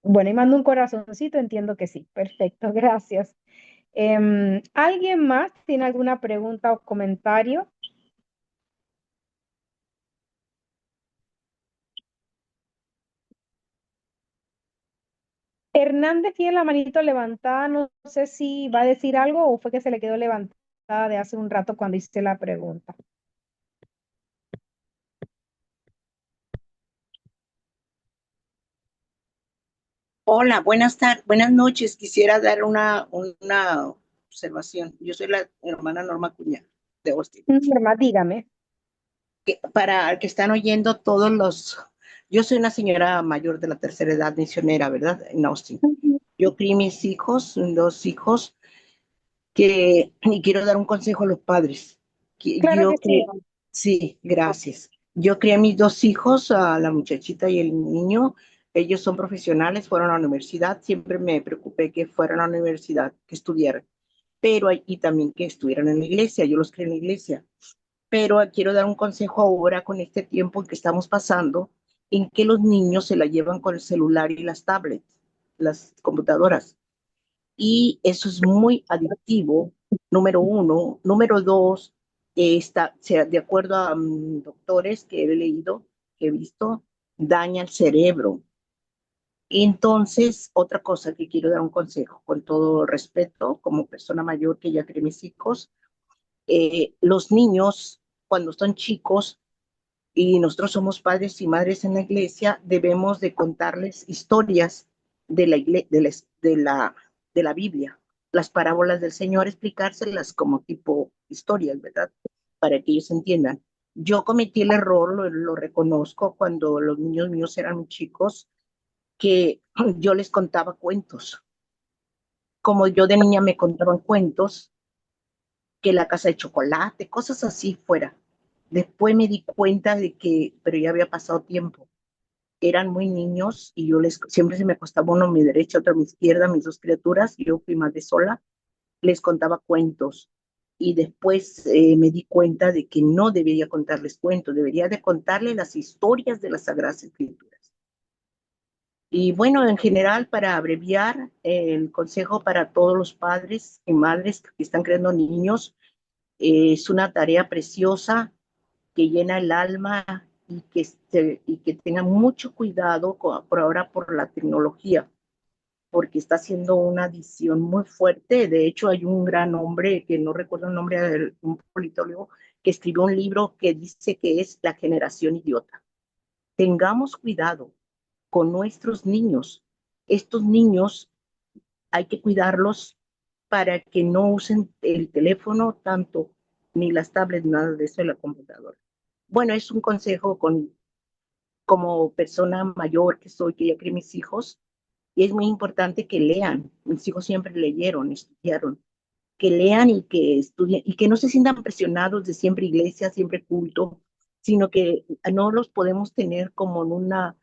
Speaker 1: Bueno, y mando un corazoncito, entiendo que sí. Perfecto, gracias. ¿Alguien más tiene alguna pregunta o comentario? Hernández tiene la manito levantada, no sé si va a decir algo o fue que se le quedó levantada de hace un rato cuando hice la pregunta.
Speaker 4: Hola, buenas noches. Quisiera dar una observación. Yo soy la hermana Norma Cuña de Austin.
Speaker 1: Norma, dígame.
Speaker 4: Para que están oyendo yo soy una señora mayor de la tercera edad misionera, ¿verdad? En Austin.
Speaker 1: Ujú.
Speaker 4: Yo crié mis hijos, dos hijos, y quiero dar un consejo a los padres.
Speaker 1: Claro que sí.
Speaker 4: Sí, gracias. Yo crié a mis dos hijos, a la muchachita y el niño. Ellos son profesionales, fueron a la universidad. Siempre me preocupé que fueran a la universidad, que estudiaran, pero y también que estuvieran en la iglesia. Yo los crié en la iglesia. Pero quiero dar un consejo ahora con este tiempo que estamos pasando, en que los niños se la llevan con el celular y las tablets, las computadoras. Y eso es muy adictivo, número uno. Número dos, de acuerdo a doctores que he leído, que he visto, daña el cerebro. Entonces, otra cosa que quiero dar un consejo, con todo respeto, como persona mayor que ya crié mis hijos, los niños, cuando son chicos, y nosotros somos padres y madres en la iglesia, debemos de contarles historias de la, de la Biblia, las parábolas del Señor, explicárselas como tipo historias, ¿verdad? Para que ellos entiendan. Yo cometí el error, lo reconozco, cuando los niños míos eran muy chicos, que yo les contaba cuentos. Como yo de niña me contaban cuentos, que la casa de chocolate, cosas así fuera. Después me di cuenta de que, pero ya había pasado tiempo, eran muy niños y yo siempre se me acostaba uno a mi derecha, otro a mi izquierda, mis dos criaturas, y yo fui madre sola, les contaba cuentos. Y después me di cuenta de que no debía contarles cuentos, debería de contarles las historias de las Sagradas Escrituras. Y bueno, en general, para abreviar, el consejo para todos los padres y madres que están creando niños, es una tarea preciosa que llena el alma y que tengan mucho cuidado por ahora por la tecnología, porque está haciendo una adición muy fuerte. De hecho, hay un gran hombre, que no recuerdo el nombre, de un politólogo, que escribió un libro que dice que es la generación idiota. Tengamos cuidado con nuestros niños. Estos niños hay que cuidarlos para que no usen el teléfono tanto, ni las tablets, nada de eso, de la computadora. Bueno, es un consejo como persona mayor que soy, que ya crié mis hijos, y es muy importante que lean. Mis hijos siempre leyeron, estudiaron, que lean y que estudien, y que no se sientan presionados de siempre iglesia, siempre culto, sino que no los podemos tener como en una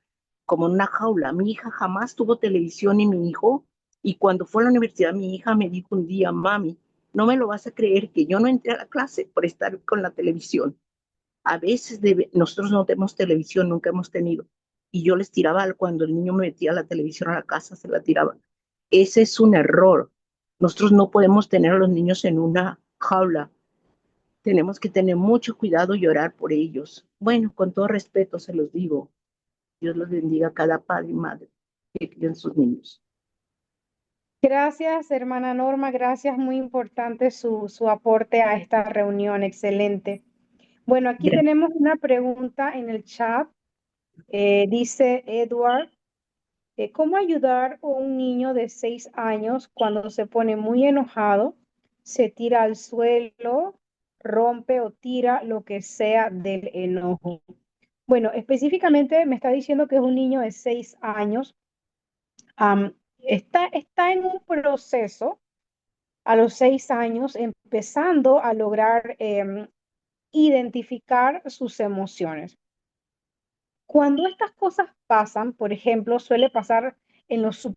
Speaker 4: jaula. Mi hija jamás tuvo televisión y mi hijo, y cuando fue a la universidad, mi hija me dijo un día, mami, no me lo vas a creer que yo no entré a la clase por estar con la televisión. A veces nosotros no tenemos televisión, nunca hemos tenido. Y yo les tiraba, cuando el niño me metía la televisión a la casa, se la tiraba. Ese es un error. Nosotros no podemos tener a los niños en una jaula. Tenemos que tener mucho cuidado y orar por ellos. Bueno, con todo respeto se los digo. Dios los bendiga a cada padre y madre que crían sus niños.
Speaker 1: Gracias, hermana Norma. Gracias, muy importante su aporte a esta reunión. Excelente. Bueno, aquí
Speaker 4: Gracias.
Speaker 1: tenemos una pregunta en el chat. Dice Edward, ¿cómo ayudar a un niño de 6 años cuando se pone muy enojado, se tira al suelo, rompe o tira lo que sea del enojo? Bueno, específicamente me está diciendo que es un niño de 6 años. Está en un proceso a los 6 años, empezando a lograr identificar sus emociones. Cuando estas cosas pasan, por ejemplo, suele pasar en los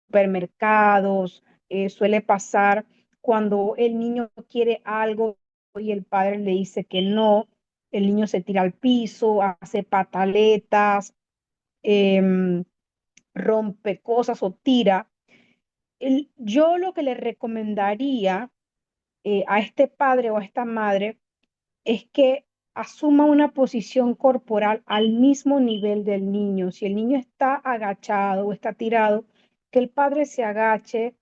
Speaker 1: supermercados, suele pasar cuando el niño quiere algo y el padre le dice que no, el niño se tira al piso, hace pataletas, em, rompe cosas o tira. Yo lo que le recomendaría a este padre o a esta madre es que asuma una posición corporal al mismo nivel del niño. Si el niño está agachado o está tirado, que el padre se agache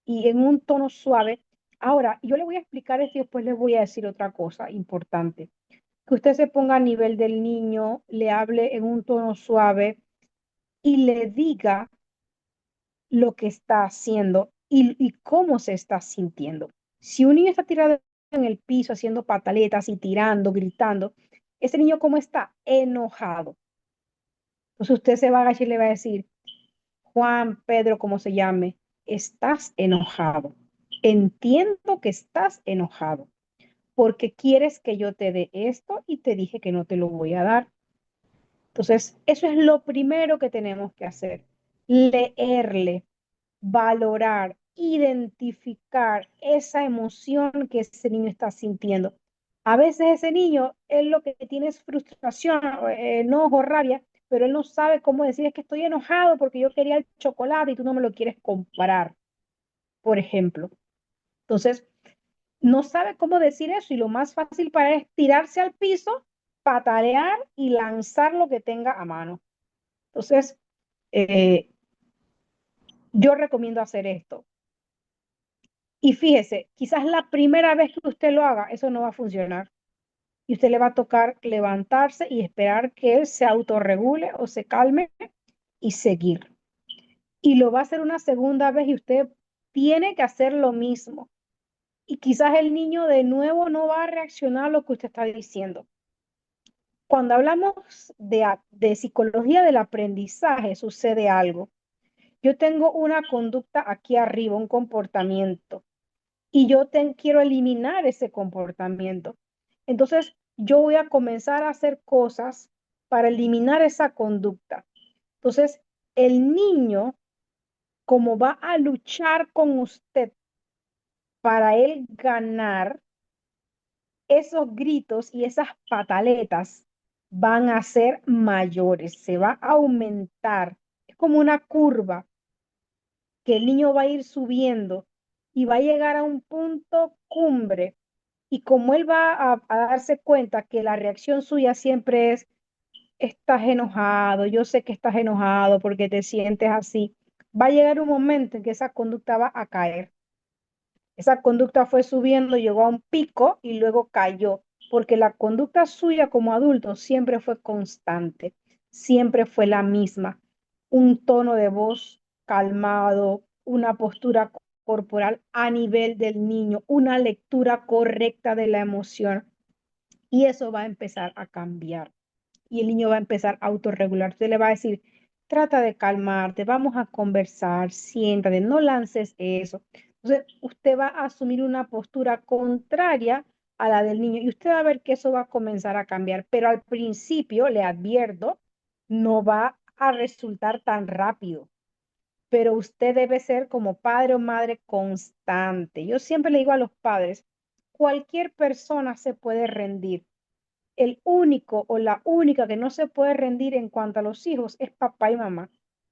Speaker 1: y en un tono suave. Ahora, yo le voy a explicar esto y después le voy a decir otra cosa importante. Que usted se ponga a nivel del niño, le hable en un tono suave y le diga lo que está haciendo y cómo se está sintiendo. Si un niño está tirado en el piso haciendo pataletas y tirando, gritando, ese niño cómo está enojado. Entonces usted se va a agachar y le va a decir, Juan, Pedro, como se llame, estás enojado. entiendo que estás enojado porque quieres que yo te dé esto y te dije que no te lo voy a dar. Entonces, eso es lo primero que tenemos que hacer. Leerle, valorar, identificar esa emoción que ese niño está sintiendo. A veces ese niño, él lo que tiene es frustración, enojo, rabia, pero él no sabe cómo decir, es que estoy enojado porque yo quería el chocolate y tú no me lo quieres comprar, por ejemplo. Entonces, no sabe cómo decir eso y lo más fácil para él es tirarse al piso, patalear y lanzar lo que tenga a mano. Entonces, eh, yo recomiendo hacer esto. Y fíjese, quizás la primera vez que usted lo haga, eso no va a funcionar. Y usted le va a tocar levantarse y esperar que él se autorregule o se calme y seguir. Y lo va a hacer una segunda vez y usted tiene que hacer lo mismo. Y quizás el niño de nuevo no va a reaccionar a lo que usted está diciendo. Cuando hablamos de psicología del aprendizaje, sucede algo. Yo tengo una conducta aquí arriba, un comportamiento, y yo quiero eliminar ese comportamiento. Entonces, yo voy a comenzar a hacer cosas para eliminar esa conducta. Entonces, el niño, como va a luchar con usted para él ganar, esos gritos y esas pataletas van a ser mayores, se va a aumentar. Es como una curva que el niño va a ir subiendo y va a llegar a un punto cumbre. Y como él va a darse cuenta que la reacción suya siempre es, estás enojado, yo sé que estás enojado porque te sientes así, va a llegar un momento en que esa conducta va a caer. Esa conducta fue subiendo, llegó a un pico y luego cayó, porque la conducta suya como adulto siempre fue constante, siempre fue la misma. Un tono de voz calmado, una postura corporal a nivel del niño, una lectura correcta de la emoción. Y eso va a empezar a cambiar. Y el niño va a empezar a autorregular. Usted le va a decir, trata de calmarte, vamos a conversar, siéntate, no lances eso. Entonces, usted va a asumir una postura contraria a la del niño y usted va a ver que eso va a comenzar a cambiar. Pero al principio, le advierto, no va a resultar tan rápido. Pero usted debe ser como padre o madre constante. Yo siempre le digo a los padres, cualquier persona se puede rendir, el único o la única que no se puede rendir en cuanto a los hijos es papá y mamá.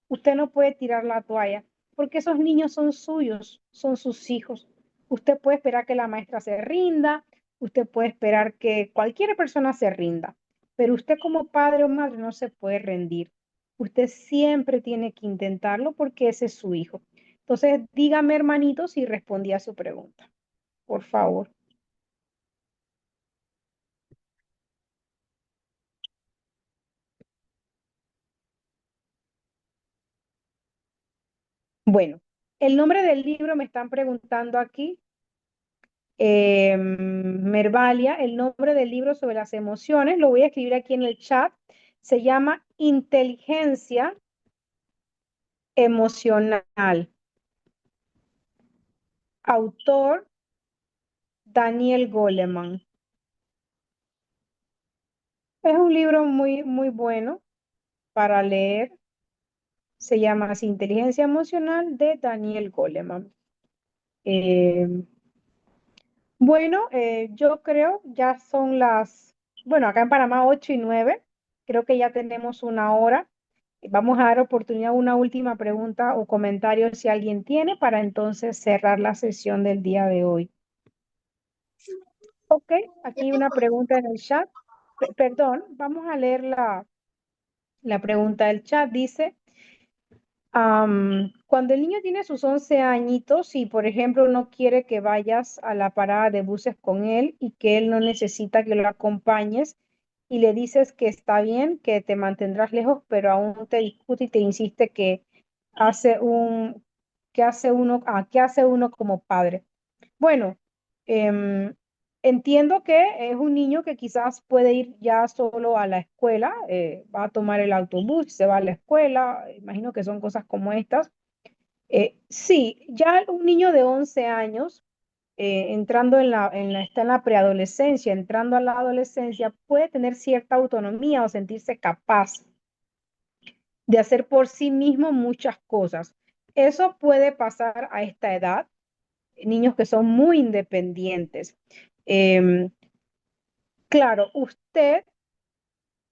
Speaker 1: Usted no puede tirar la toalla porque esos niños son suyos, son sus hijos. Usted puede esperar que la maestra se rinda, usted puede esperar que cualquier persona se rinda, pero usted como padre o madre no se puede rendir. Usted siempre tiene que intentarlo porque ese es su hijo. Entonces, dígame, hermanito, si respondí a su pregunta, por favor. Bueno, el nombre del libro me están preguntando aquí, Mervalia, el nombre del libro sobre las emociones, lo voy a escribir aquí en el chat, se llama Inteligencia Emocional. Autor Daniel Goleman. Es un libro muy, muy bueno para leer. Se llama así, Inteligencia Emocional de Daniel Goleman. Eh, Bueno, yo creo ya son bueno, acá en Panamá 8:09, creo que ya tenemos una hora. Vamos a dar oportunidad a una última pregunta o comentario si alguien tiene para entonces cerrar la sesión del día de hoy. Ok, aquí hay una pregunta en el chat. Perdón, vamos a leer la pregunta del chat. Dice, cuando el niño tiene sus 11 añitos y, por ejemplo, no quiere que vayas a la parada de buses con él y que él no necesita que lo acompañes y le dices que está bien, que te mantendrás lejos, pero aún te discute y te insiste que hace ¿qué hace uno como padre? Bueno, em, entiendo que es un niño que quizás puede ir ya solo a la escuela, va a tomar el autobús, se va a la escuela, imagino que son cosas como estas. Sí, ya un niño de 11 años, entrando está en la preadolescencia, entrando a la adolescencia, puede tener cierta autonomía o sentirse capaz de hacer por sí mismo muchas cosas. Eso puede pasar a esta edad, niños que son muy independientes. Em, claro, usted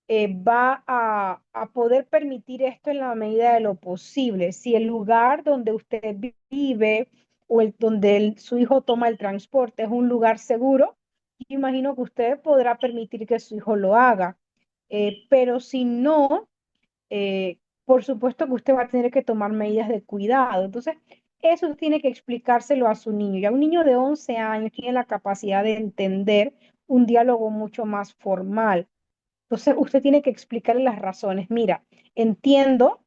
Speaker 1: va a poder permitir esto en la medida de lo posible. Si el lugar donde usted vive o donde su hijo toma el transporte es un lugar seguro, yo imagino que usted podrá permitir que su hijo lo haga. Pero si no, por supuesto que usted va a tener que tomar medidas de cuidado. Entonces, eso tiene que explicárselo a su niño. Ya un niño de 11 años tiene la capacidad de entender un diálogo mucho más formal. Entonces, usted tiene que explicarle las razones. Mira, entiendo,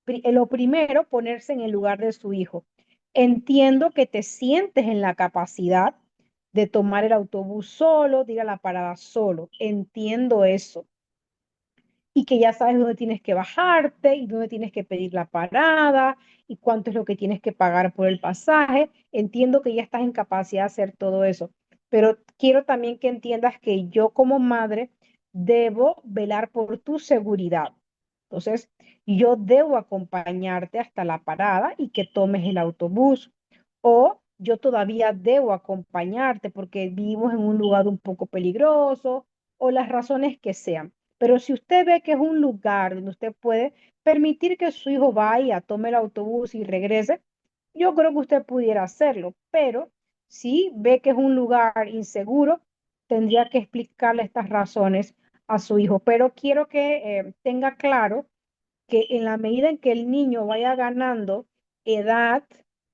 Speaker 1: lo primero, ponerse en el lugar de su hijo. Entiendo que te sientes en la capacidad de tomar el autobús solo, de ir a la parada solo. Entiendo eso y que ya sabes dónde tienes que bajarte y dónde tienes que pedir la parada y cuánto es lo que tienes que pagar por el pasaje. Entiendo que ya estás en capacidad de hacer todo eso, pero quiero también que entiendas que yo como madre debo velar por tu seguridad. Entonces, yo debo acompañarte hasta la parada y que tomes el autobús. O yo todavía debo acompañarte porque vivimos en un lugar un poco peligroso o las razones que sean. Pero si usted ve que es un lugar donde usted puede permitir que su hijo vaya, tome el autobús y regrese, yo creo que usted pudiera hacerlo. Pero si ve que es un lugar inseguro, tendría que explicarle estas razones a su hijo. Pero quiero que tenga claro que en la medida en que el niño vaya ganando edad,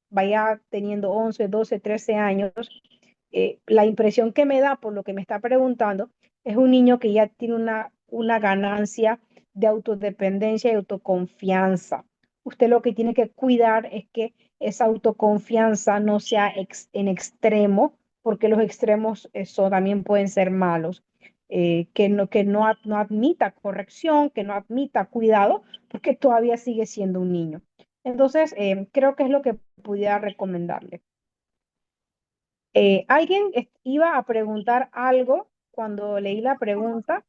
Speaker 1: vaya teniendo 11, 12, 13 años, la impresión que me da por lo que me está preguntando es un niño que ya tiene una ganancia de autodependencia y autoconfianza. Usted lo que tiene que cuidar es que esa autoconfianza no sea en extremo, porque los extremos eso también pueden ser malos. Que no admita corrección, que no admita cuidado, porque todavía sigue siendo un niño. Entonces, creo que es lo que pudiera recomendarle. ¿Alguien iba a preguntar algo cuando leí la pregunta?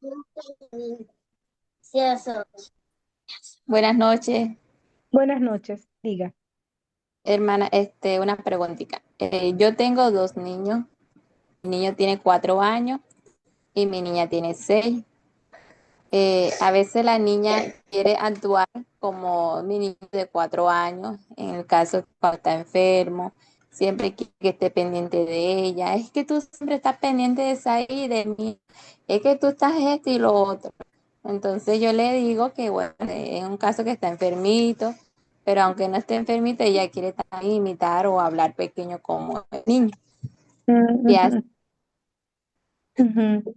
Speaker 5: Buenas noches,
Speaker 1: Buenas noches, diga.
Speaker 5: hermana. Una preguntita. Yo tengo dos niños. Mi niño tiene 4 años y mi niña tiene 6. A veces la niña quiere actuar como mi niño de 4 años, en el caso de cuando está enfermo, siempre quiere que esté pendiente de ella. Es que tú siempre estás pendiente de esa y de mí. Es que tú estás esto y lo otro. Entonces yo le digo que, bueno, es un caso que está enfermito, pero aunque no esté enfermito, ella quiere también imitar o hablar pequeño como el niño. Y así,
Speaker 1: Ujú, ujú.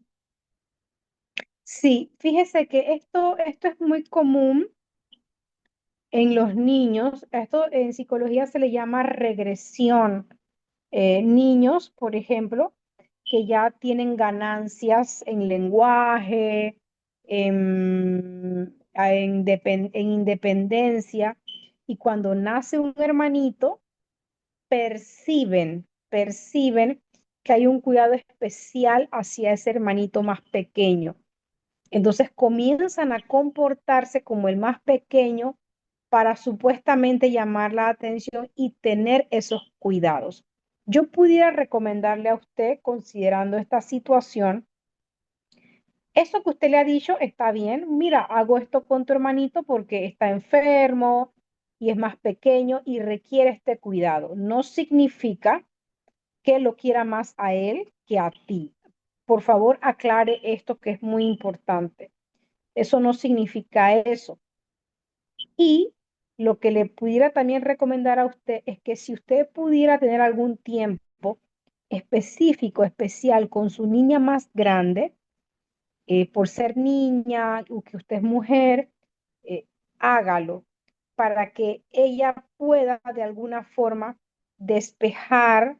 Speaker 1: Sí, fíjese que esto es muy común en los niños. Esto en psicología se le llama regresión. Niños, por ejemplo, que ya tienen ganancias en lenguaje, en independencia, y cuando nace un hermanito, perciben que hay un cuidado especial hacia ese hermanito más pequeño. Entonces comienzan a comportarse como el más pequeño para supuestamente llamar la atención y tener esos cuidados. Yo pudiera recomendarle a usted, considerando esta situación, eso que usted le ha dicho está bien. Mira, hago esto con tu hermanito porque está enfermo y es más pequeño y requiere este cuidado. No significa que lo quiera más a él que a ti. Por favor, aclare esto que es muy importante. Eso no significa eso. Y lo que le pudiera también recomendar a usted es que si usted pudiera tener algún tiempo específico, especial con su niña más grande, por ser niña o que usted es mujer, eh, hágalo para que ella pueda de alguna forma despejar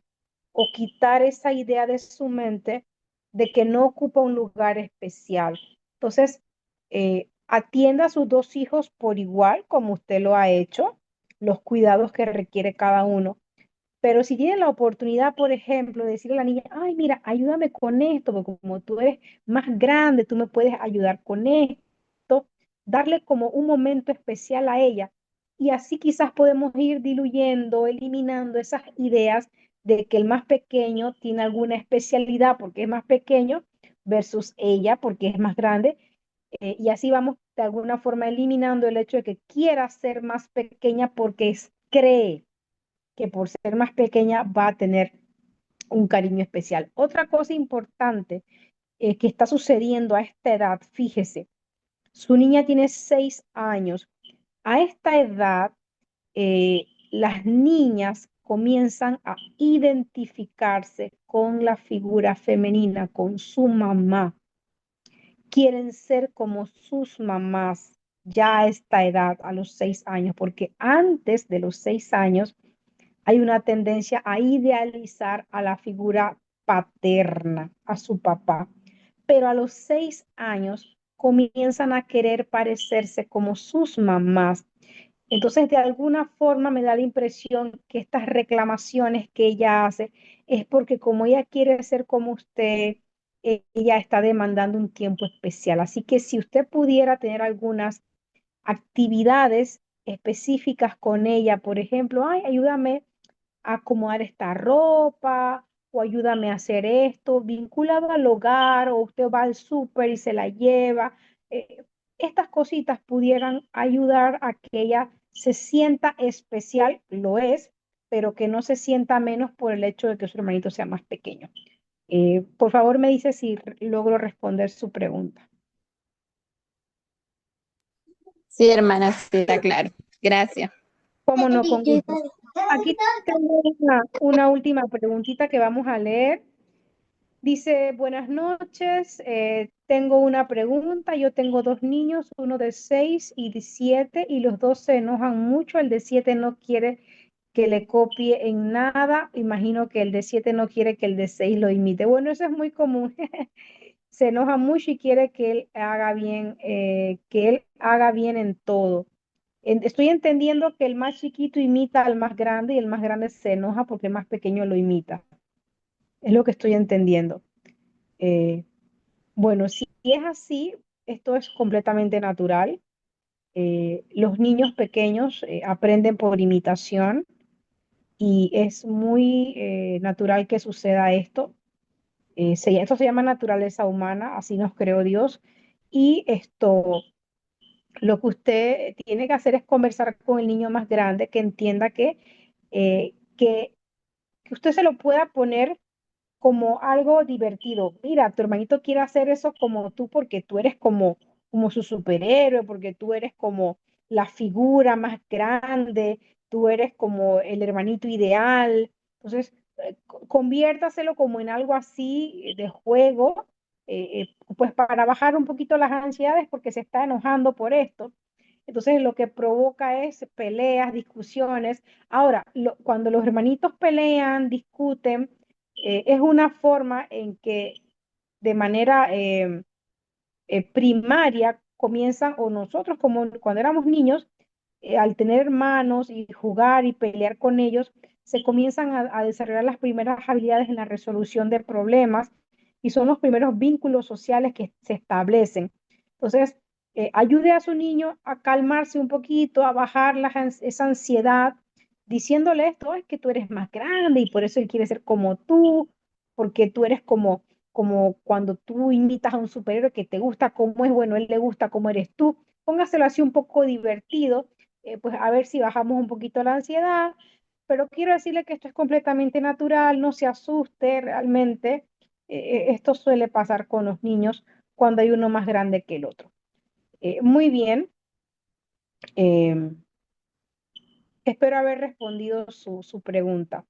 Speaker 1: o quitar esa idea de su mente de que no ocupa un lugar especial. Entonces, atienda a sus dos hijos por igual, como usted lo ha hecho. los cuidados que requiere cada uno. Pero si tienen la oportunidad, por ejemplo, de decirle a la niña, ay, mira, ayúdame con esto, porque como tú eres más grande, tú me puedes ayudar con esto, darle como un momento especial a ella. Y así quizás podemos ir diluyendo, eliminando esas ideas de que el más pequeño tiene alguna especialidad porque es más pequeño versus ella porque es más grande. Y así vamos de alguna forma eliminando el hecho de que quiera ser más pequeña porque cree que por ser más pequeña va a tener un cariño especial. Otra cosa importante que está sucediendo a esta edad, fíjese, su niña tiene 6 años. A esta edad, las niñas comienzan a identificarse con la figura femenina, con su mamá. Quieren ser como sus mamás ya a esta edad, a los 6 años, porque antes de los 6 años, hay una tendencia a idealizar a la figura paterna, a su papá. Pero a los 6 años comienzan a querer parecerse como sus mamás. Entonces, de alguna forma me da la impresión que estas reclamaciones que ella hace es porque como ella quiere ser como usted, ella está demandando un tiempo especial. Así que si usted pudiera tener algunas actividades específicas con ella, por ejemplo, ay, ayúdame acomodar esta ropa o ayúdame a hacer esto, vinculado al hogar o usted va al súper y se la lleva. Eh, Estas cositas pudieran ayudar a que ella se sienta especial, lo es, pero que no se sienta menos por el hecho de que su hermanito sea más pequeño. Por favor, me dice si logro responder su pregunta.
Speaker 5: Sí, hermana, sí, está claro. Gracias.
Speaker 1: ¿Cómo no? Con gusto. Aquí tengo una última preguntita que vamos a leer. Dice, buenas noches, tengo una pregunta. Yo tengo dos niños, uno de 6 y de 7, y los dos se enojan mucho. El de 7 no quiere que le copie en nada. Imagino que el de 7 no quiere que el de 6 lo imite. Bueno, eso es muy común. Se enoja mucho y quiere que él haga bien en todo. Estoy entendiendo que el más chiquito imita al más grande y el más grande se enoja porque el más pequeño lo imita. Es lo que estoy entendiendo. Eh, bueno, si es así, esto es completamente natural. Los niños pequeños aprenden por imitación y es muy natural que suceda esto. Esto se llama naturaleza humana, así nos creó Dios. Y esto, lo que usted tiene que hacer es conversar con el niño más grande, que entienda eh, que, que usted se lo pueda poner como algo divertido. Mira, tu hermanito quiere hacer eso como tú porque tú eres como su superhéroe, porque tú eres como la figura más grande, tú eres como el hermanito ideal. Entonces, conviértaselo como en algo así de juego, pues para bajar un poquito las ansiedades porque se está enojando por esto. Entonces, lo que provoca es peleas, discusiones. Ahora, cuando los hermanitos pelean, discuten, es una forma en que de manera primaria comienzan, o nosotros como cuando éramos niños, al tener hermanos y jugar y pelear con ellos, se comienzan a desarrollar las primeras habilidades en la resolución de problemas y son los primeros vínculos sociales que se establecen. Entonces, ayude a su niño a calmarse un poquito, a bajar esa ansiedad, diciéndole esto, es que tú eres más grande y por eso él quiere ser como tú, porque tú eres como cuando tú imitas a un superhéroe que te gusta cómo es, bueno, él le gusta cómo eres tú. Póngaselo así un poco divertido, pues a ver si bajamos un poquito la ansiedad, pero quiero decirle que esto es completamente natural, no se asuste realmente. Esto suele pasar con los niños cuando hay uno más grande que el otro. Muy bien, eh, espero haber respondido su pregunta.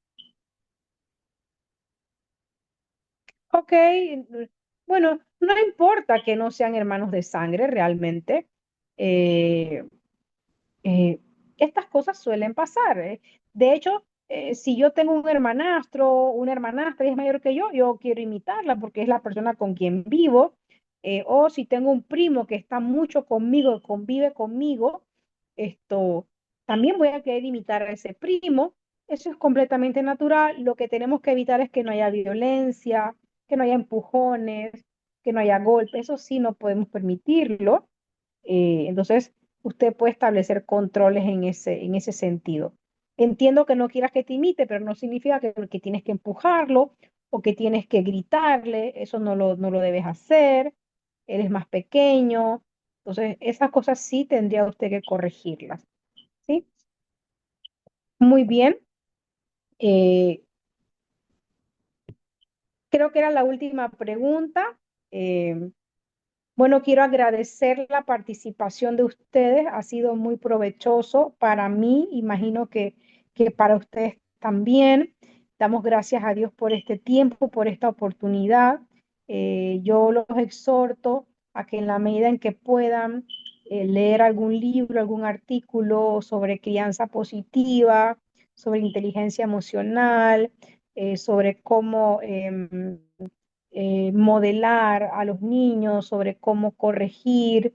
Speaker 1: Ok, bueno, no importa que no sean hermanos de sangre realmente. Eh, eh, Estas cosas suelen pasar. De hecho, si yo tengo un hermanastro, una hermanastra y es mayor que yo quiero imitarla porque es la persona con quien vivo. O si tengo un primo que está mucho conmigo, convive conmigo, esto, también voy a querer imitar a ese primo. Eso es completamente natural. Lo que tenemos que evitar es que no haya violencia, que no haya empujones, que no haya golpes. Eso sí no podemos permitirlo. Entonces, usted puede establecer controles en ese sentido. Entiendo que no quieras que te imite, pero no significa que tienes que empujarlo o que tienes que gritarle. Eso no lo debes hacer. Él es más pequeño. Entonces, esas cosas sí tendría usted que corregirlas. ¿Sí? Muy bien. Eh, Creo que era la última pregunta. Bueno, quiero agradecer la participación de ustedes. Ha sido muy provechoso para mí. Imagino que para ustedes también. Damos gracias a Dios por este tiempo, por esta oportunidad. Yo los exhorto a que en la medida en que puedan leer algún libro, algún artículo sobre crianza positiva, sobre inteligencia emocional, sobre cómo modelar a los niños, sobre cómo corregir,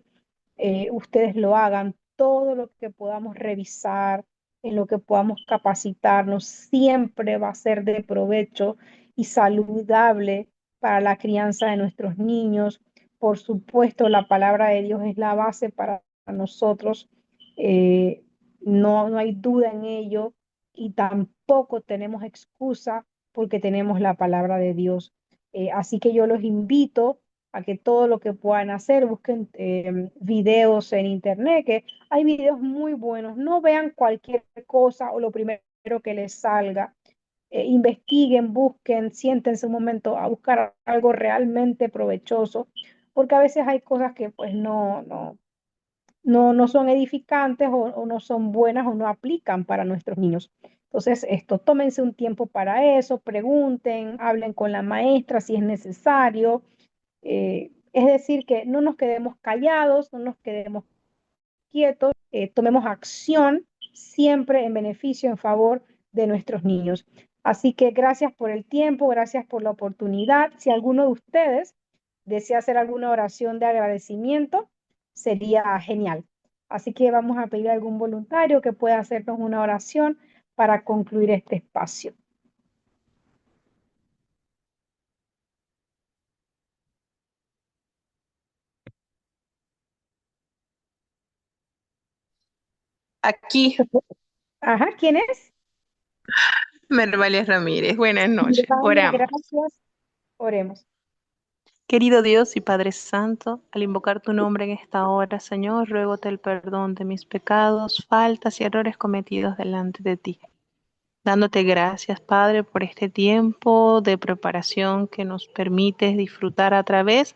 Speaker 1: ustedes lo hagan, todo lo que podamos revisar, en lo que podamos capacitarnos, siempre va a ser de provecho y saludable para la crianza de nuestros niños. Por supuesto, la palabra de Dios es la base para nosotros, no hay duda en ello y tampoco tenemos excusa porque tenemos la palabra de Dios. Así que yo los invito a que todo lo que puedan hacer, busquen videos en internet, que hay videos muy buenos, no vean cualquier cosa o lo primero que les salga, investiguen, busquen, siéntense un momento a buscar algo realmente provechoso, porque a veces hay cosas que pues no son edificantes o no son buenas o no aplican para nuestros niños. Entonces, tómense un tiempo para eso, pregunten, hablen con la maestra si es necesario. Es decir, que no nos quedemos callados, no nos quedemos quietos, tomemos acción siempre en beneficio, en favor de nuestros niños. Así que gracias por el tiempo, gracias por la oportunidad. Si alguno de ustedes desea hacer alguna oración de agradecimiento, sería genial. Así que vamos a pedir a algún voluntario que pueda hacernos una oración para concluir este espacio.
Speaker 2: Aquí,
Speaker 1: Ajá, ¿quién es?
Speaker 2: Mervalia Ramírez. Buenas noches.
Speaker 1: Vale,
Speaker 2: Oramos.
Speaker 1: gracias. Oremos.
Speaker 2: Querido Dios y Padre Santo, al invocar tu nombre en esta hora, Señor, ruégote el perdón de mis pecados, faltas y errores cometidos delante de ti. Dándote gracias, Padre, por este tiempo de preparación que nos permites disfrutar a través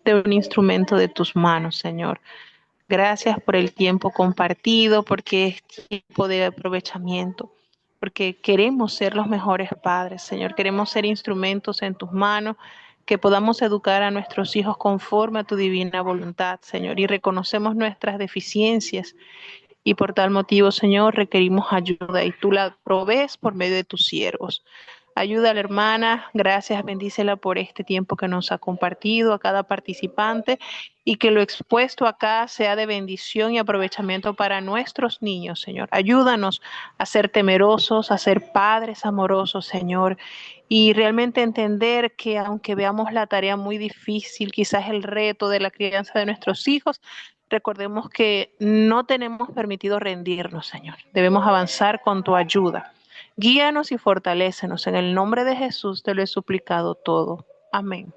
Speaker 2: de un instrumento de tus manos, Señor. Gracias por el tiempo compartido, porque es tiempo de aprovechamiento, porque queremos ser los mejores padres, Señor. Queremos ser instrumentos en tus manos, que podamos educar a nuestros hijos conforme a tu divina voluntad, Señor. Y reconocemos nuestras deficiencias y por tal motivo, Señor, requerimos ayuda y tú la provees por medio de tus siervos. Ayuda a la hermana, gracias, bendícela por este tiempo que nos ha compartido, a cada participante, y que lo expuesto acá sea de bendición y aprovechamiento para nuestros niños, Señor. Ayúdanos a ser temerosos, a ser padres amorosos, Señor, y realmente entender que aunque veamos la tarea muy difícil, quizás el reto de la crianza de nuestros hijos, recordemos que no tenemos permitido rendirnos, Señor. Debemos avanzar con tu ayuda. Guíanos y fortalécenos. En el nombre de Jesús te lo he suplicado todo. Amén.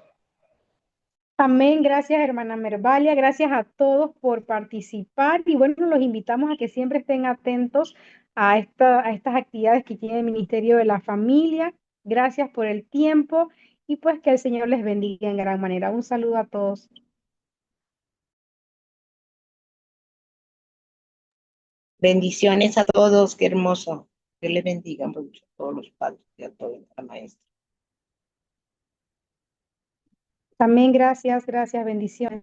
Speaker 1: Amén, gracias hermana Mervalia, gracias a todos por participar y bueno, los invitamos a que siempre estén atentos a estas actividades que tiene el Ministerio de la Familia. Gracias por el tiempo y pues que el Señor les bendiga en gran manera. Un saludo a todos.
Speaker 4: Bendiciones a todos, qué hermoso. Que les bendiga mucho a todos los padres y a toda la maestra.
Speaker 1: Amén, gracias, bendiciones.